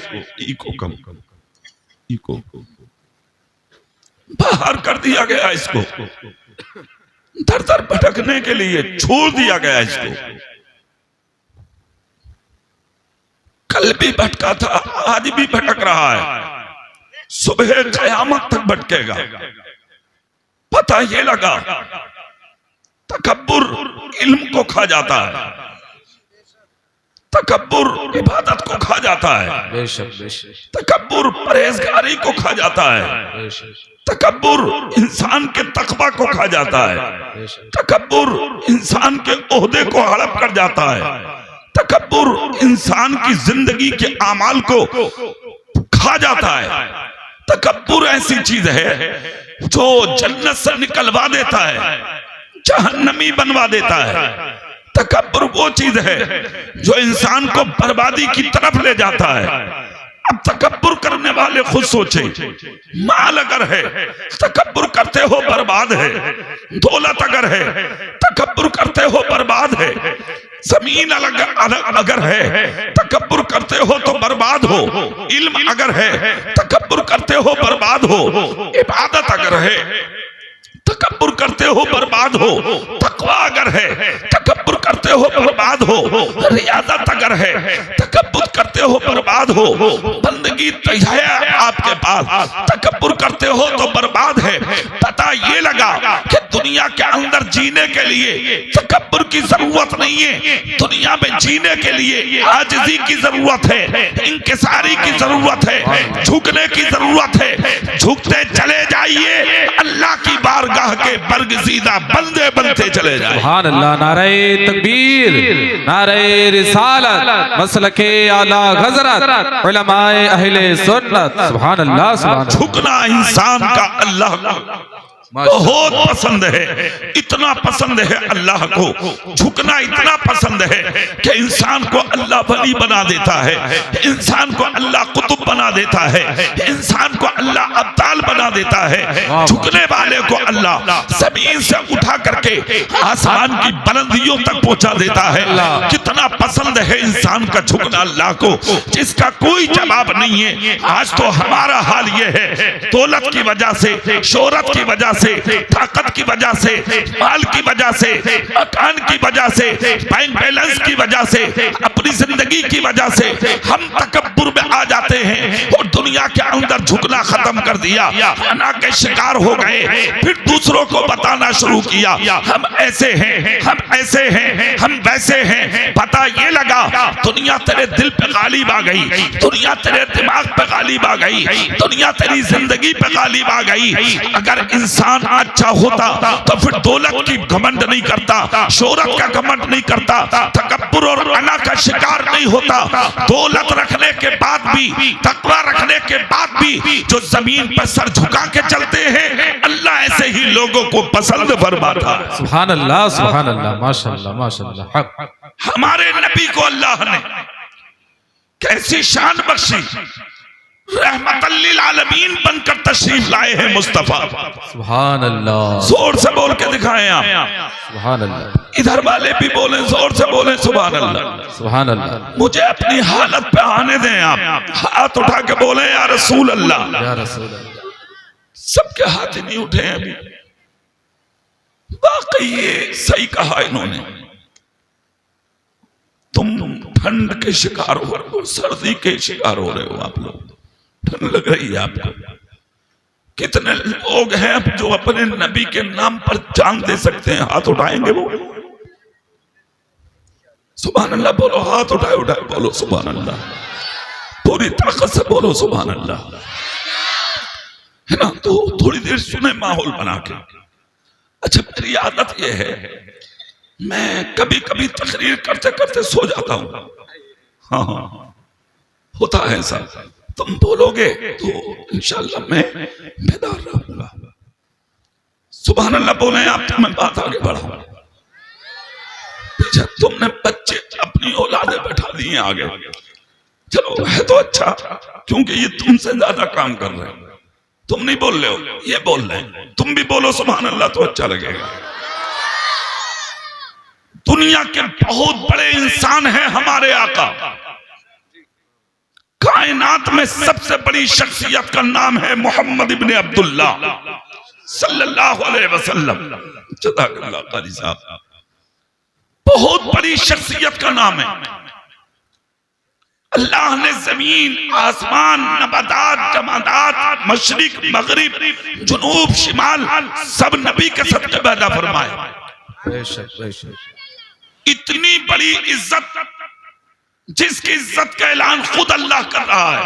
इको बाहर कर दिया गया, इसको दर दर भटकने के लिए छोड़ दिया गया इसको। कल भी भटका था, आज भी भटक रहा है, सुबह कयामत तक भटकेगा। पता ये लगा तकब्बुर इल्म को खा जाता है, तकब्बुर इबादत को खा जाता है, तकब्बुर परहेजगारी को खा जाता है, तकब्बुर इंसान के तकवा को खा जाता है, तकब्बुर इंसान के ओहदे को हड़प कर जाता है, तकब्बुर इंसान की जिंदगी के आमाल को खा जाता है। तकब्बुर ऐसी चीज है जो जन्नत से निकलवा देता है, जहन्नमी बनवा देता है। तकब्बुर वो चीज है जो इंसान को बर्बादी की तरफ ले जाता है। अब तकब्बुर करने वाले खुद सोचे, माल अगर है तकब्बुर करते हो बर्बाद है, दौलत अगर है तकब्बुर करते हो बर्बाद है, जमीन अगर है तकब्बुर करते हो तो बर्बाद हो, इल्म अगर है तकब्बुर करते हो बर्बाद हो, इबादत अगर है तकब्बुर करते हो बर्बाद हो, तकवा अगर है तकब्बुर करते हो बर्बाद हो, रियादत अगर है तकब्बुर करते हो बर्बाद हो, बंदगी है आपके पास तकब्बुर करते हो तो बर्बाद है। पता ये लगा कि दुनिया के अंदर जीने के लिए तकब्बुर की जरूरत नहीं है, दुनिया में जीने के लिए आजिज़ी की जरूरत है, इंकिसारी की जरूरत है, झुकने की जरूरत है। झुकते चले जाइए, अल्लाह की बारगाह के बरगज़ीदा बंदे बनते चले जाए। सुभान अल्लाह। नारे तकबीर, नारे रिसालत, मसलके आला हज़रत, उलमाए अहले सुन्नत। सुभान अल्लाह, सुभान अल्लाह। झुकना इंसान का अल्लाह को बहुत पसंद है, इतना पसंद है अल्लाह को, झुकना इतना पसंद है कि इंसान को अल्लाह वली बना देता है, इंसान को अल्लाह कुतुब बना देता है, इंसान को अल्लाह अब्ताल बना देता है। झुकने वाले को अल्लाह जमीन से उठा करके आसमान की बुलंदियों तक पहुंचा देता है। कितना पसंद है इंसान का झुकना अल्लाह को, जिसका कोई जवाब नहीं है। आज तो हमारा हाल ये है, दौलत की वजह से, शोहरत की वजह से, ताकत की वजह से, माल की वजह से, मकान की वजह से, बैंक बैलेंस की वजह से, अपनी जिंदगी की वजह से हम तकब्बुर में आ जाते हैं और दुनिया के अंदर झुकना खत्म कर दिया, अना के शिकार हो गए। फिर दूसरों को बताना शुरू किया, हम ऐसे हैं, हम ऐसे हैं, हम वैसे हैं। पता ये लगा दुनिया तेरे दिल पे गालिब आ गई, दुनिया तेरे दिमाग पे गालिब आ गई, दुनिया तेरी जिंदगी पे गालिब आ गई। अगर इंसान अच्छा होता तो फिर दौलत की घमंड नहीं करता, शोहरत का घमंड नहीं करता, तकब्बुर और अना का शिकार नहीं होता। दौलत रखने के बाद भी, तकवा रखने के बाद भी जो जमीन पर सर झुका के चलते हैं, अल्लाह ऐसे ही लोगों को पसंद फरमाता है। सुभान अल्लाह, सुभान अल्लाह, माशाअल्लाह, माशाअल्लाह। हमारे नबी को अल्लाह ने कैसी शान बख्शी, रहमतल लिल आलमीन बनकर तशरीफ लाए हैं मुस्तफा। सुभान अल्लाह, जोर से बोल के दिखाएं आप। सुभान अल्लाह। इधर वाले भी बोलें, जोर से बोलें सुभान अल्लाह। सुभान अल्लाह। मुझे अपनी हालत पे आने दें आप, हाथ उठा के बोले या रसूल अल्लाह। या रसूल अल्लाह। सबके हाथ ही नहीं उठे हैं अभी। वाकई ये सही कहा इन्होंने, तुम ठंड के शिकार हो रहे हो, सर्दी के शिकार हो रहे हो, आप लोग ठंड लग रही है आपको। कितने लोग हैं जो अपने नबी के नाम पर जान दे सकते हैं? हाथ उठाएंगे वो? सुभान अल्लाह बोलो, हाथ उठाए उठाए बोलो सुभान अल्लाह, पूरी ताकत से बोलो सुभान अल्लाह। है ना, तो थोड़ी देर सुने माहौल बना के। अच्छा, मेरी आदत यह है, मैं कभी कभी तकरीर करते करते सो जाता हूं। हाँ हाँ, होता है ऐसा। तुम बोलोगे तो इंशाअल्लाह मैं बेदार रहूंगा। सुभान अल्लाह बोले आप, तो मैं बात आगे बढ़ाऊंगा। तुमने बच्चे अपनी औलादे बैठा दी हैं आगे, चलो है तो अच्छा, क्योंकि ये तुमसे ज्यादा काम कर रहे हैं। तुम नहीं बोल रहे हो, ये बोल रहे हैं, तुम भी बोलो सुभान अल्लाह तो अच्छा लगेगा। दुनिया के बहुत बड़े इंसान हैं हमारे आका। कायनात में सबसे बड़ी शख्सियत का नाम है मोहम्मद इब्ने अब्दुल्ला सल्लल्लाहु अलैहि वसल्लम। जज़ाकल्लाह कारी साहब, बहुत बड़ी शख्सियत का नाम है। अल्लाह ने जमीन, आसमान, नबातात, जमादात, मशरिक, मगरिब, जुनूब, शिमाल सब नबी के सदक़े पैदा फरमाए। इतनी बड़ी इज्जत, जिसकी इज्जत का ऐलान खुद अल्लाह कर रहा है।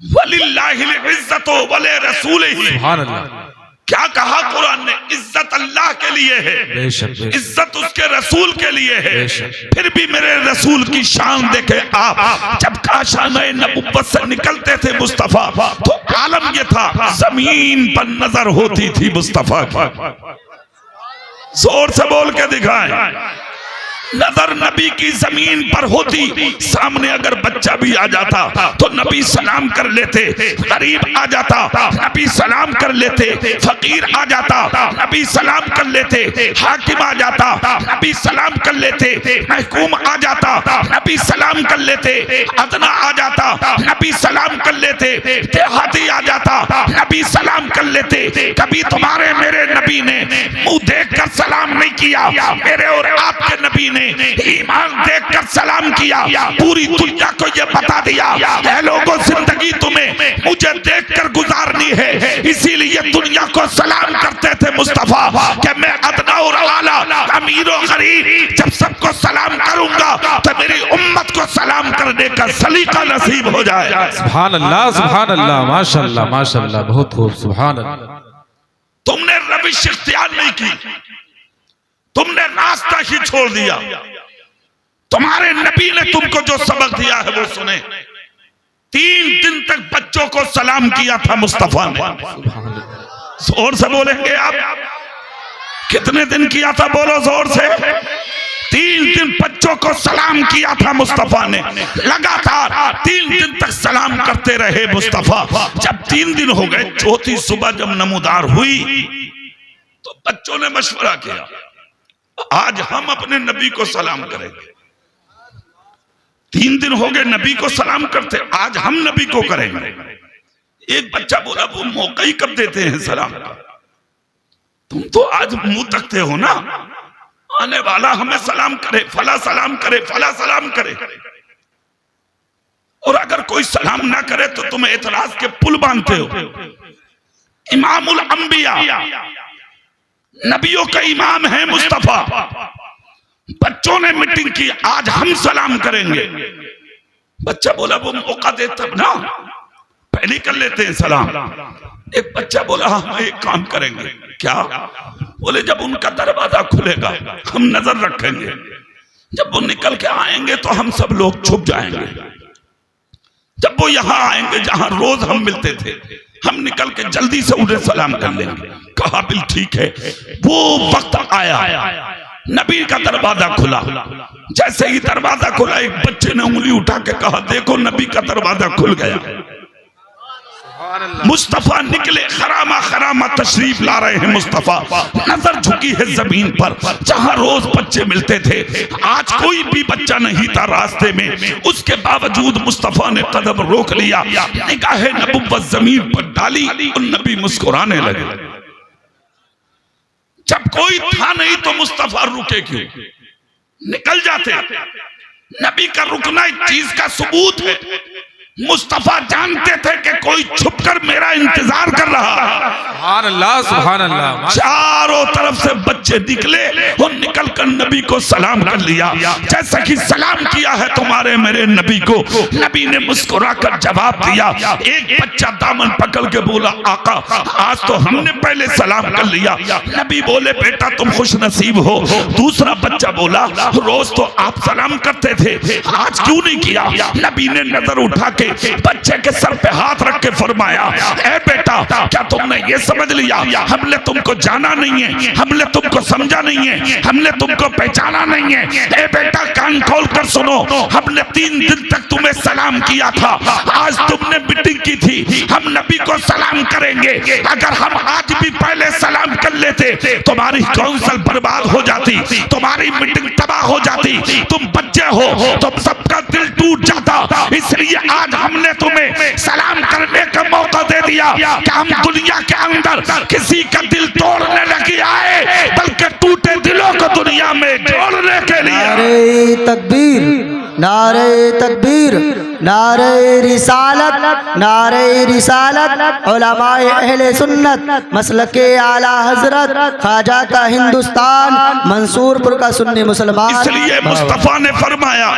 वलिल्लाहिल इज्जतु वले रसूलिही। सुभान अल्लाह। क्या कहा कुरान ने? इज्जत अल्लाह के लिए है, इज्जत उसके रसूल के लिए है। फिर भी मेरे रसूल की शान देखे आप। जब काशाने नबुव्वत से निकलते थे मुस्तफा, तो आलम ये था, जमीन पर नजर होती थी मुस्तफा की। जोर से बोल के दिखाएं। नजर नबी की जमीन पर होती। सामने अगर बच्चा भी आ जाता तो नबी सलाम कर लेते, गरीब आ जाता नबी सलाम कर लेते, फकीर आ जाता नबी सलाम कर लेते, हाकिम आ जाता नबी सलाम कर लेते, महकूम आ जाता नबी सलाम कर लेते, अदना आ जाता नबी सलाम कर लेते, देहाती आ जाता नबी सलाम कर लेते। कभी तुम्हारे मेरे नबी ने मुंह देखकर सलाम नहीं किया, मेरे और आपके नबी ने ईमान देखकर सलाम किया। पूरी दुनिया को ये बता दिया, ऐ लोगों, जिंदगी तुम्हें मुझे देखकर गुजारनी है, इसीलिए दुनिया को सलाम करते थे मुस्तफा कि मैं अदना और आला, अमीर और गरीब, जब सबको सलाम करूंगा तो मेरी उम्मत को सलाम करने का सलीका नसीब हो जाए। सुभान अल्लाह, सुभान अल्लाह, माशाअल्लाह, माशाअल्लाह, बहुत खूब, सुभान अल्लाह। तुमने रविश इख्तियार नहीं की, तुमने रास्ता ही छोड़ दिया। तुम्हारे नबी ने तुमको जो सबक दिया है वो सुने। 3 दिन तक बच्चों को सलाम किया था मुस्तफा ने। जोर से बोलेंगे आप, कितने दिन किया था? बोलो जोर से। 3 दिन बच्चों को सलाम किया था मुस्तफा ने, लगातार 3 दिन तक सलाम करते रहे मुस्तफा। जब 3 दिन हो गए, चौथी सुबह जब नमूदार हुई तो बच्चों ने मशवरा किया, आज हम अपने नबी को सलाम करेंगे। 3 दिन हो गए नबी को सलाम करते, आज हम नबी को करेंगे। एक बच्चा बोला, वो मौका ही कब देते हैं सलाम का? तुम तो आज मुंह तकते हो ना, आने वाला हमें सलाम करे, फला सलाम करे, फला सलाम करे, और अगर कोई सलाम ना करे तो तुम एतराज के पुल बांधते हो। इमामुल अंबिया, नबियों का इमाम है मुस्तफा। बच्चों ने मीटिंग की, आज हम सलाम करेंगे। बच्चा बोला, वो मौका दे तब ना, पहले कर लेते हैं सलाम। एक बच्चा बोला, हम एक काम करेंगे। क्या? बोले, जब उनका दरवाजा खुलेगा हम नजर रखेंगे, जब वो निकल के आएंगे तो हम सब लोग छुप जाएंगे। जब वो यहाँ आएंगे जहां रोज हम मिलते थे, हम निकल के जल्दी से उन्हें सलाम कर लेंगे। कहा, बिल ठीक है। वो वक्त आया, नबी का दरवाजा खुला। जैसे ही दरवाजा खुला, एक बच्चे ने उंगली उठा के कहा, देखो नबी का दरवाजा खुल गया। मुस्तफा निकले, खरामा खरामा तशरीफ ला रहे हैं मुस्तफा। नजर झुकी है जमीन पर, जहां रोज बच्चे मिलते थे, आज कोई भी बच्चा नहीं था रास्ते में। उसके बावजूद मुस्तफा ने कदम रोक लिया, निगाहे नबुव्वत जमीन पर डाली और नबी मुस्कुराने लगे। जब कोई था नहीं तो मुस्तफा रुके क्यों? निकल जाते। नबी का रुकना एक चीज का सबूत है। मुस्तफा जानते थे कि कोई छुपकर मेरा इंतजार कर रहा है। सुभान अल्लाह, सुभान अल्लाह। चारों तरफ से बच्चे निकले और निकलकर नबी को सलाम कर लिया। जैसा कि सलाम किया है तुम्हारे मेरे नबी को, नबी ने मुस्कुराकर जवाब दिया। एक बच्चा दामन पकड़ के बोला, आका आज तो हमने पहले सलाम कर लिया। नबी बोले, बेटा तुम खुश नसीब हो। दूसरा बच्चा बोला, रोज तो आप सलाम करते थे, आज क्यों नहीं किया? नबी ने नजर उठा के बच्चे के सर पे हाथ रख के फरमाया, ए बेटा क्या तुमने ये समझ लिया हमने तुमको जाना नहीं है, हमने तुमको समझा नहीं है, हमने तुमको पहचाना नहीं है? ए बेटा कान खोल कर सुनो, हमने 3 दिन तक तुम्हें सलाम किया था, आज तुमने मीटिंग की थी, हम नबी को सलाम करेंगे। अगर हम आज भी पहले सलाम कर लेते तुम्हारी काउंसिल बर्बाद हो जाती, तुम्हारी मीटिंग तबाह हो जाती, तुम बच्चे हो, तुम सबका दिल टूट जाता। इसलिए आज हमने तुम्हें सलाम करने का मौका दे दिया कि हम दुनिया के अंदर किसी का दिल तोड़ने लगे आए, बल्कि टूटे दिलों को दुनिया में जोड़ने के लिए। नारे तकबीर, नारे तकबीर, नारे रिसालत, नारे रिसालत, उलमाए अहले सुन्नत, मसलके आला हजरत, ख्वाजा का हिंदुस्तान, मंसूरपुर का सुन्नी मुसलमान। इसलिए मुस्तफा ने फरमाया,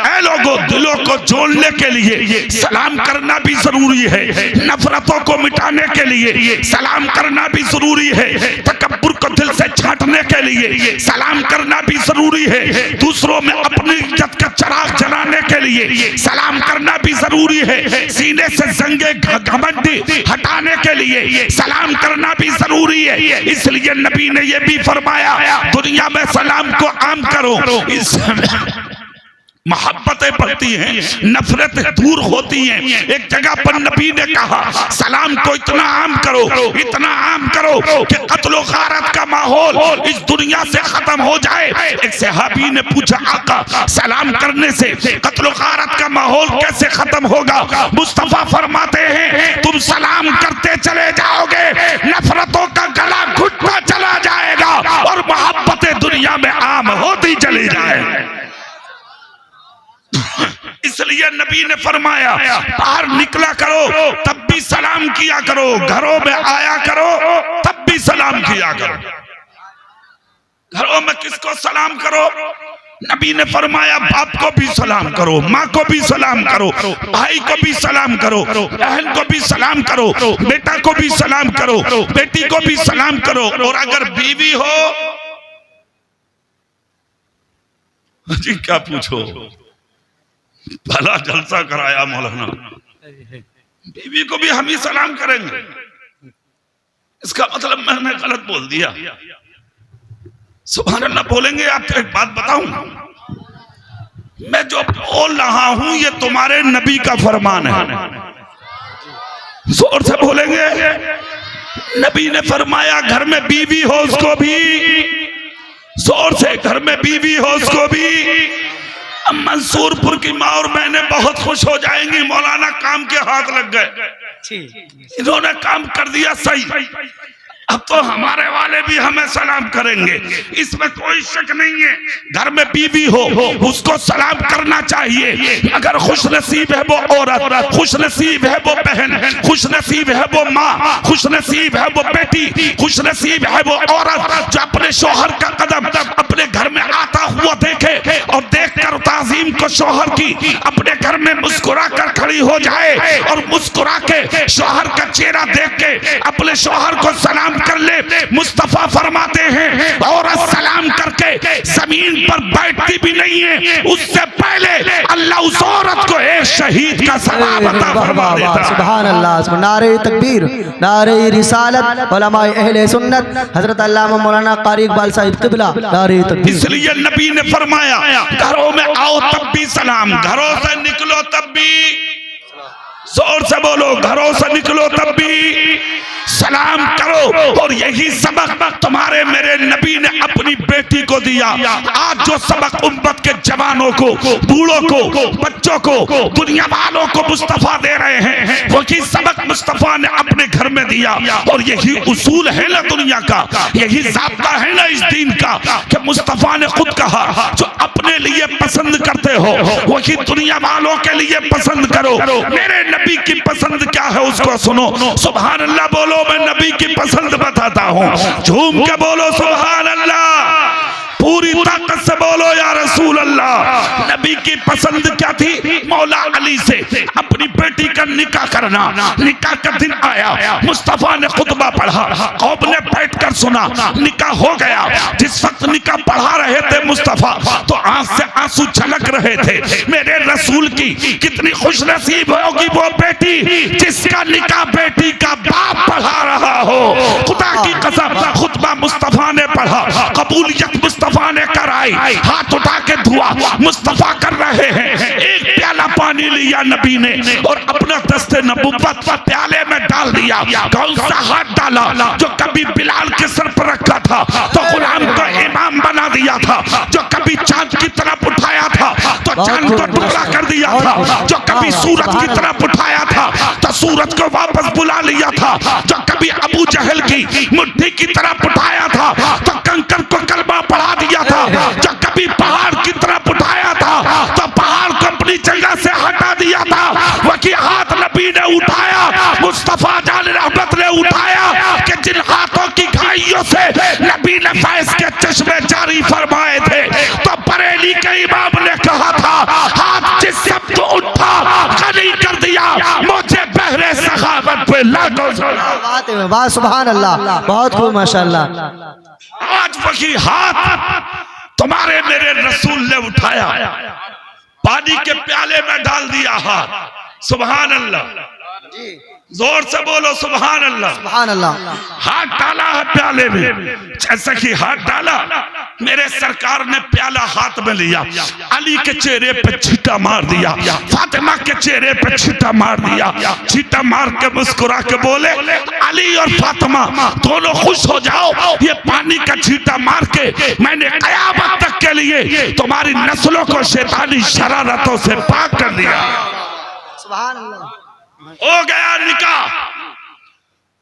ऐ लोगों, दिलों को जोड़ने के लिए सलाम करना भी जरूरी है, नफरतों को मिटाने के लिए सलाम करना भी जरूरी है, तकब्बुर को दिल से छांटने के लिए सलाम करना भी जरूरी है, दूसरों में अपनी इज्जत का चिराग जलाने के लिए सलाम करना भी जरूरी है, सीने से जंगे घमंडी हटाने के लिए सलाम करना भी जरूरी है। इसलिए नबी ने यह भी फरमाया, दुनिया में सलाम को आम करो, इस मोहब्बतें बढ़ती हैं, नफरतें दूर होती हैं। एक जगह पर नबी ने कहा, सलाम को इतना आम करो, इतना आम करो कि कत्ल और गारत का माहौल इस दुनिया से खत्म हो जाए। एक सहाबी ने पूछा, आका सलाम करने से कत्ल और गारत का माहौल कैसे खत्म होगा? मुस्तफा फरमाते हैं, तुम सलाम करते चले जाओगे, नफरतों का गला घुटता चला जाएगा और मोहब्बतें दुनिया में आम होती चली जाएगी। इसलिए नबी ने फरमाया, बाहर निकला करो तब भी सलाम किया करो, घरों में आया करो तब भी सलाम किया करो। घरों में किसको सलाम करो? नबी ने फरमाया, बाप को भी सलाम करो, माँ को भी सलाम करो, भाई को भी सलाम करो, बहन को भी सलाम करो, बेटा को भी सलाम करो, बेटी को भी सलाम करो। और अगर बीवी हो, जी क्या पूछो, भला जलसा कराया मौलाना, बीवी को भी हम ही सलाम करेंगे? इसका मतलब मैंने गलत बोल दिया। सुभान अल्लाह बोलेंगे? आपको एक बात बताऊं, मैं जो बोल रहा हूं ये तुम्हारे नबी का फरमान है। जोर से बोलेंगे? नबी ने फरमाया, घर में बीवी हो उसको भी, जोर से, घर में बीवी हो उसको भी। अब मंसूरपुर की माँ और बहनें बहुत खुश हो जाएंगी, मौलाना काम के हाथ लग गए, इन्होंने काम कर दिया सही, अब तो हमारे वाले भी हमें सलाम करेंगे, इसमें कोई शक नहीं है। घर में बीवी हो उसको सलाम करना चाहिए। अगर खुश नसीब है वो औरत, खुश नसीब है वो बहन, खुश नसीब है वो माँ, खुश नसीब है वो बेटी, खुश नसीब है वो औरत जो अपने शौहर का कदम अपने घर में आता हुआ देखे और देखकर ताजीम को शौहर की अपने घर में मुस्कुरा कर खड़ी हो जाए और मुस्कुरा के शौहर का चेहरा देख के अपने शौहर को सलाम कर ले। मुस्तफा फरमाते हैं, औरत सलाम करके जमीन पर बैठती भी नहीं है, उससे पहले अल्लाह उस औरत को एक शहीद का सवाब अता फरमा देता है। सुभान अल्लाह। नारे तकबीर, नारे रिसालत, उलमाए अहले सुन्नत, हजरत अल्लामा मौलाना कारी इकबाल साहिब क़िबला, नारे तकबीर। इसलिए नबी ने फरमाया, घरों में आओ तब भी सलाम, घरों से निकलो तब भी, जोर से बोलो, घरों से निकलो तब भी सलाम करो। और यही सबक तुम्हारे मेरे नबी ने अपनी बेटी को दिया। आज जो सबक उम्मत के जवानों को, बूढ़ों को, बच्चों को, दुनिया वालों को मुस्तफा दे रहे हैं, वही सबक मुस्तफा ने अपने घर में दिया। और यही उसूल है ना दुनिया का, यही ज़ाब्ता है ना इस दीन का कि मुस्तफा ने खुद कहा जो अपने लिए पसंद करते हो वही दुनिया वालों के लिए पसंद करो। मेरे नबी की पसंद क्या है उसको सुनो। सुभान अल्लाह बोलो, मैं नबी की पसंद बताता हूँ। झूम के बोलो सुभान अल्लाह, पूरी ताकत से बोलो या रसूल अल्लाह। नबी की पसंद क्या थी? मौला अली से अपनी बेटी का निकाह करना। निकाह का दिन आया, मुस्तफा ने खुतबा पढ़ा, कौम ने बैठकर सुना, निकाह हो गया। जिस वक्त निकाह पढ़ा रहे थे मुस्तफा तो आंख से आंसू छलक रहे थे। मेरे रसूल की कितनी खुशनसीब होगी वो बेटी जिसका निकाह बेटी का बाप पढ़ा रहा हो। खुदा की कसम खुतबा मुस्तफा ने पढ़ा, कबूलियत मुस्तफा ने कराई, हाथ उठा के दुआ मुस्तफा कर रहे हैं। एक प्याला पानी लिया नबी ने और अपना दस्ते नबुव्वत प्याले में डाल दिया। कौन सा हाथ डाला? जो कभी बिलाल के सर पर रखा था तो गुलाम को इमाम बना दिया था, जो कभी चांद की तरफ उठाया था तो चांद को टुकड़ा कर दिया था, जो कभी सूरज की तरफ उठाया था तो सूरज को वापस बुला लिया था, जो कभी अबू जहल की मुट्ठी की तरफ उठाया था तो कंकर को कलमा पढ़ा दिया था, जो कभी पहाड़ की तरफ उठाया था तो पहाड़ को अपनी जगह से हटा दिया था। वही हाथ नबी ने उठाया, मुस्तफा जान रहमत ने उठाया कि जिन हाथों की खाइयों से नबी ने फैज के चश्मे जारी फरमाए थे तो बरेली के इमाम ने कहा था हाथ जिस सब को उठा खड़ी कर दिया, मुझे बहरे सखावत पे लाखों वाह सुभान अल्लाह, बहुत खूब माशाअल्लाह। आज वही हाथ तुम्हारे मेरे रसूल ने उठाया, पानी के प्याले में डाल दिया हाथ। सुभान अल्लाह, जोर से बोलो सुभान अल्लाह। सुभान अल्लाह। हाथ डाला है प्याले में, जैसा कि हाथ डाला मेरे सरकार ने प्याला हाथ में लिया, अली के चेहरे पे छींटा मार दिया, फातिमा के चेहरे पे छींटा मार दिया, छींटा मार के मुस्कुरा के बोले अली और फातिमा दोनों खुश हो जाओ, ये पानी का छींटा मार के मैंने कयामत तक के लिए तुम्हारी नस्लों को शैतानी शरारतों से पाक कर दिया। सुभान अल्लाह। हो गया निकाह।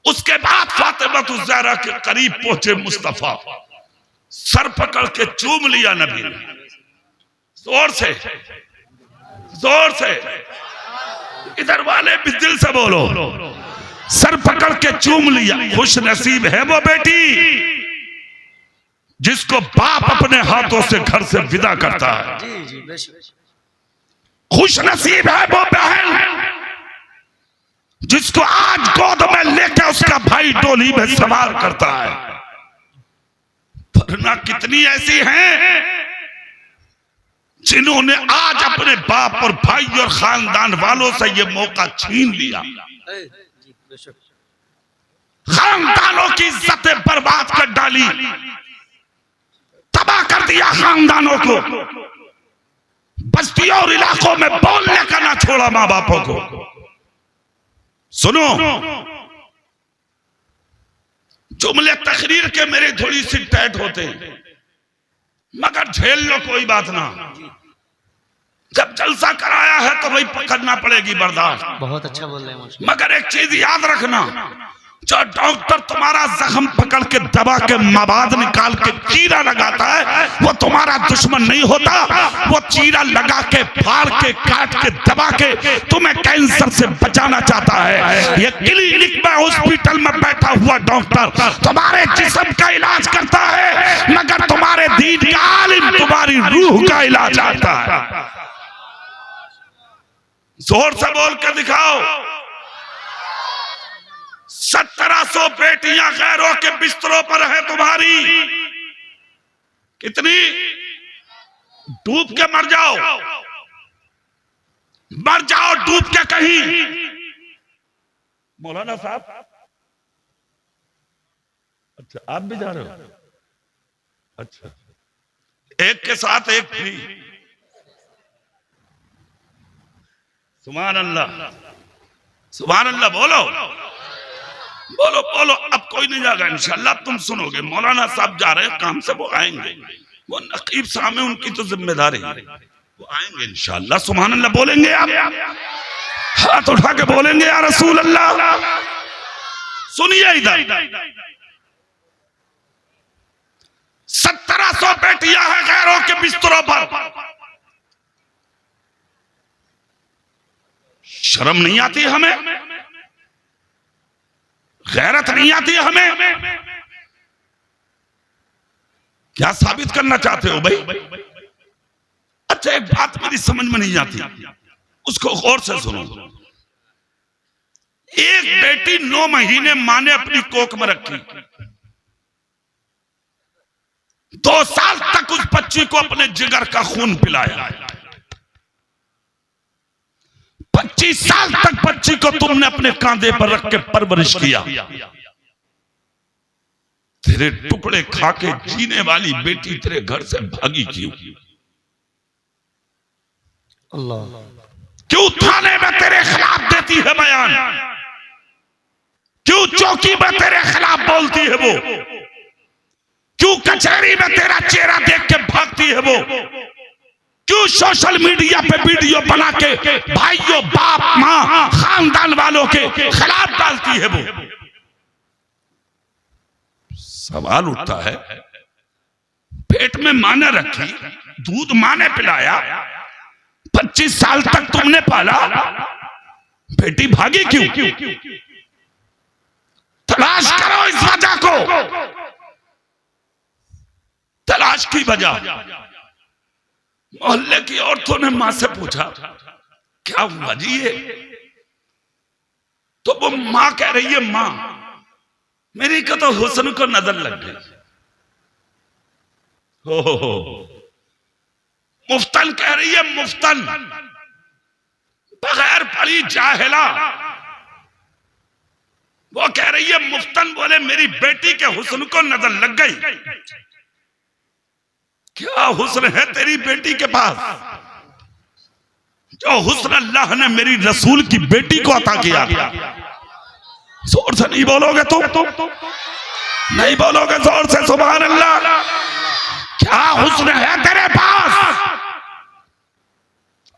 उसके बाद फातिमा ज़हरा के करीब पहुंचे मुस्तफा, सर पकड़ के चूम लिया नबी ने, जोर से जोर से। इधर वाले भी दिल से बोलो, सर पकड़ के चूम लिया। खुश नसीब है वो बेटी जिसको बाप अपने हाथों से घर से विदा करता है। खुश नसीब है वो बहन जिसको आज गोद में लेकर उसका भाई डोली में सवार करता है। वरना कितनी ऐसी हैं जिन्होंने आज अपने बाप और भाई और खानदान वालों से ये मौका छीन लिया, खानदानों की इज्जतें बर्बाद कर डाली, तबाह कर दिया खानदानों को, बस्तियों और इलाकों में बोलने का ना छोड़ा माँ बापों को। सुनो, जुमले तकरीर के मेरे थोड़ी सी टाइट होते हैं मगर झेल लो, कोई बात ना। जब जलसा कराया है तो भाई पकड़ना पड़ेगी बर्दाश्त। बहुत अच्छा बोल रहे हैं। मगर एक चीज याद रखना, जो डॉक्टर तुम्हारा जख्म पकड़ के दबा के मवाद निकाल के चीरा लगाता है वो तुम्हारा दुश्मन नहीं होता, वो चीरा लगा के फाड़ के काट के दबा के तुम्हें कैंसर से बचाना चाहता है। ये क्लिनिक में हॉस्पिटल में बैठा हुआ डॉक्टर तुम्हारे जिस्म का इलाज करता है मगर तुम्हारे दीन का आलिम तुम्हारी रूह का इलाज करता है। जोर से बोल कर दिखाओ। 1700 बेटियां गैरों के बिस्तरों पर हैं तुम्हारी। कितनी? डूब के मर जाओ, मर जाओ डूब के कहीं। मौलाना साहब, अच्छा आप भी जा रहे हो? अच्छा, एक के साथ एक फ्री। सुभान अल्लाह, सुभान अल्लाह बोलो। बोलो बोलो, अब कोई नहीं जाएगा इंशाल्लाह, तुम सुनोगे। मौलाना साहब जा रहे हैं काम से, वो आएंगे, वो नकीब साहब है, उनकी तो जिम्मेदारी है, वो आएंगे इंशाल्लाह। सुभान अल्लाह बोलेंगे आप, हाथ उठा के बोलेंगे या रसूल अल्लाह। सुनिए इधर, 1700 बेटियां हैं गैरों के बिस्तरों पर। शर्म नहीं आती हमें? गैरत नहीं आती हमें? क्या साबित करना चाहते हो भाई? अच्छा, एक बात मेरी समझ में नहीं आती, उसको गौर से सुनो। एक बेटी 9 महीने मां ने अपनी कोख में रखी, 2 साल तक उस बच्ची को अपने जिगर का खून पिलाया, 25 साल तक बच्ची को तुमने अपने कांधे पर रख के परवरिश किया। तेरे टुकड़े खा के जीने वाली बेटी तेरे घर से भागी क्यों? अल्लाह, क्यों थाने में तेरे खिलाफ देती है बयान? क्यों चौकी में तेरे खिलाफ बोलती है वो? क्यों कचहरी में तेरा चेहरा देख के भागती है वो? क्यों सोशल मीडिया पे वीडियो बना के भाइयों, बाप, मां, खानदान वालों के खिलाफ डालती है वो? सवाल उठता है, पेट में मां ने रखी, दूध मां ने पिलाया, 25 साल तक तुमने पाला, बेटी भागी क्यों? तलाश करो इस वजह को, तलाश की वजह। मोहल्ले की औरतों ने मां से पूछा, क्या हुआ जी ये? तो वो मां कह रही है, मां मेरी को तो हुस्न को नजर लग गई। हो मुफ्तन कह रही है, मुफ्तन बगैर पढ़ी जाहिला। वो कह रही है, मुफ्तन बोले मेरी बेटी के हुस्न को नजर लग गई। क्या हुस्न है तेरी बेटी के पास जो हुस्न अल्लाह ने मेरी रसूल की बेटी को अता किया? जोर से नहीं बोलोगे तुम? नहीं बोलोगे जोर से सुभान अल्लाह? क्या हुस्न है तेरे पास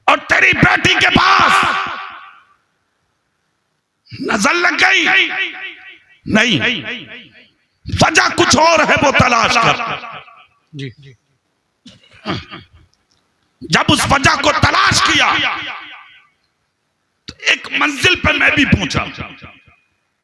और तेरी बेटी के पास? नजर लग गई? नहीं, वजह कुछ और है, वो तलाश कर। जी, जब उस वजह को तलाश किया तो एक मंजिल पर मैं भी पहुंचा।